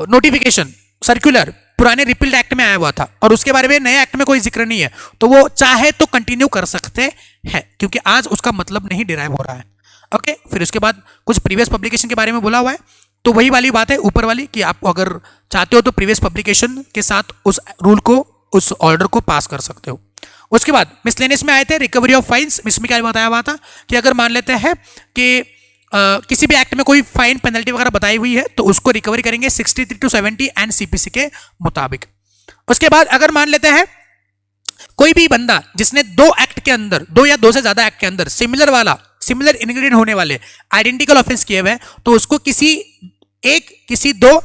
नोटिफिकेशन सर्कुलर पुराने रिपील्ड एक्ट में आया हुआ था और उसके बारे में नए एक्ट में कोई जिक्र नहीं है, तो वो चाहे तो कंटिन्यू कर सकते हैं क्योंकि आज उसका मतलब नहीं डिराइव हो रहा है। ओके, फिर उसके बाद कुछ प्रीवियस पब्लिकेशन के बारे में बोला हुआ है, तो वही वाली बात है ऊपर वाली कि आप अगर चाहते हो तो प्रीवियस पब्लिकेशन के साथ उस रूल को, उस ऑर्डर को पास कर सकते हो। उसके बाद मिसलेनियस में आए थे रिकवरी ऑफ फाइन्स, इसमें क्या बताया हुआ था कि अगर मान लेते हैं कि किसी भी एक्ट में कोई फाइन पेनल्टी वगैरह बताई हुई है तो उसको रिकवरी करेंगे 63 to 70 एंड सीपीसी के मुताबिक। उसके बाद अगर मान लेते हैं कोई भी बंदा जिसने 2 एक्ट के अंदर, 2 या 2 से ज्यादा एक्ट के अंदर सिमिलर इंग्रेडिएंट होने वाले आइडेंटिकल ऑफेंस किए हुए, तो उसको किसी 2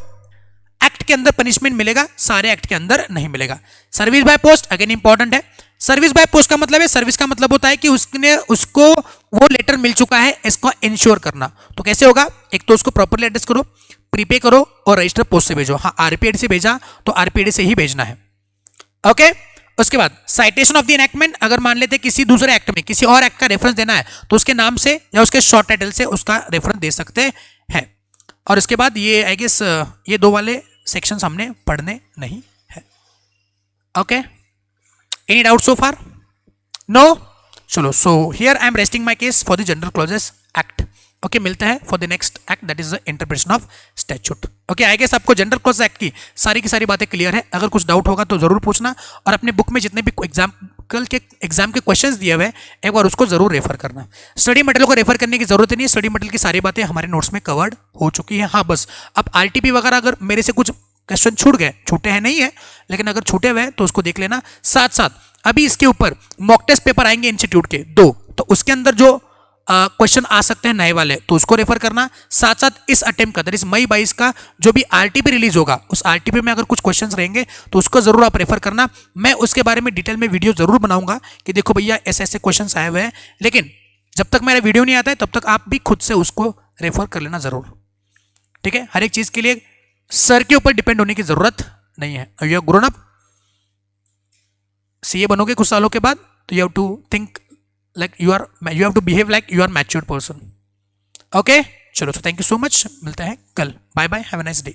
एक्ट के अंदर पनिशमेंट मिलेगा, सारे एक्ट के अंदर नहीं मिलेगा। Service by post again important है। सर्विस बाय पोस्ट का मतलब है, सर्विस का मतलब होता है कि उसको वो लेटर मिल चुका है, इसको इंश्योर करना। तो कैसे होगा, एक तो उसको प्रॉपरली एड्रेस करो, प्रीपे करो और रजिस्टर पोस्ट से भेजो। हाँ, आरपीआईडी से भेजा तो आरपीआईडी से ही भेजना है। ओके, उसके बाद साइटेशन ऑफ द एनैक्टमेंट, अगर मान लेते किसी दूसरे एक्ट में किसी और एक्ट का रेफरेंस देना है तो उसके नाम से या उसके शॉर्ट टाइटल से उसका रेफरेंस दे सकते हैं। और इसके बाद ये आई गेस ये दो वाले सेक्शन हमने पढ़ने नहीं है। Okay, any doubt so far? No, चलो, so here I am resting my case for the general clauses act. Okay, मिलता है for the next act that is the interpretation of statute. Okay, I guess आपको general clause act की सारी बातें clear है। अगर कुछ डाउट होगा तो जरूर पूछना, और अपने बुक में जितने भी एग्जाम के क्वेश्चंस दिए हुए हैं एक बार उसको जरूर रेफर करना। स्टडी मटेरियल को रेफर करने की जरूरत नहीं है, स्टडी मटेरियल की सारी बातें हमारे नोट्स में कवर्ड हो चुकी है। हाँ, बस अब आरटीपी वगैरह अगर मेरे से कुछ क्वेश्चन छूटे हैं नहीं है, लेकिन अगर छूटे हुए हैं तो उसको देख लेना। साथ साथ अभी इसके ऊपर मॉक टेस्ट पेपर आएंगे इंस्टीट्यूट के 2, तो उसके अंदर जो क्वेश्चन आ सकते हैं नए वाले तो उसको रेफर करना। साथ साथ इस अटेम्प्ट का दैट इज मई 22 का जो भी आरटीपी रिलीज होगा उस आरटीपी में अगर कुछ क्वेश्चंस रहेंगे तो उसको जरूर आप रेफर करना। मैं उसके बारे में डिटेल में वीडियो जरूर बनाऊंगा कि देखो भैया ऐसे ऐसे क्वेश्चंस आए हुए हैं, लेकिन जब तक मेरा वीडियो नहीं आता है तब तक आप भी खुद से उसको रेफर कर लेना जरूर। ठीक है, हर एक चीज के लिए सर के ऊपर डिपेंड होने की जरूरत नहीं है। You have grown up, CA बनोगे कुछ सालों के बाद तो you have to think like you have to behave like you are matured person. Okay, चलो, so thank you so much, मिलते हैं कल, bye bye, have a nice day.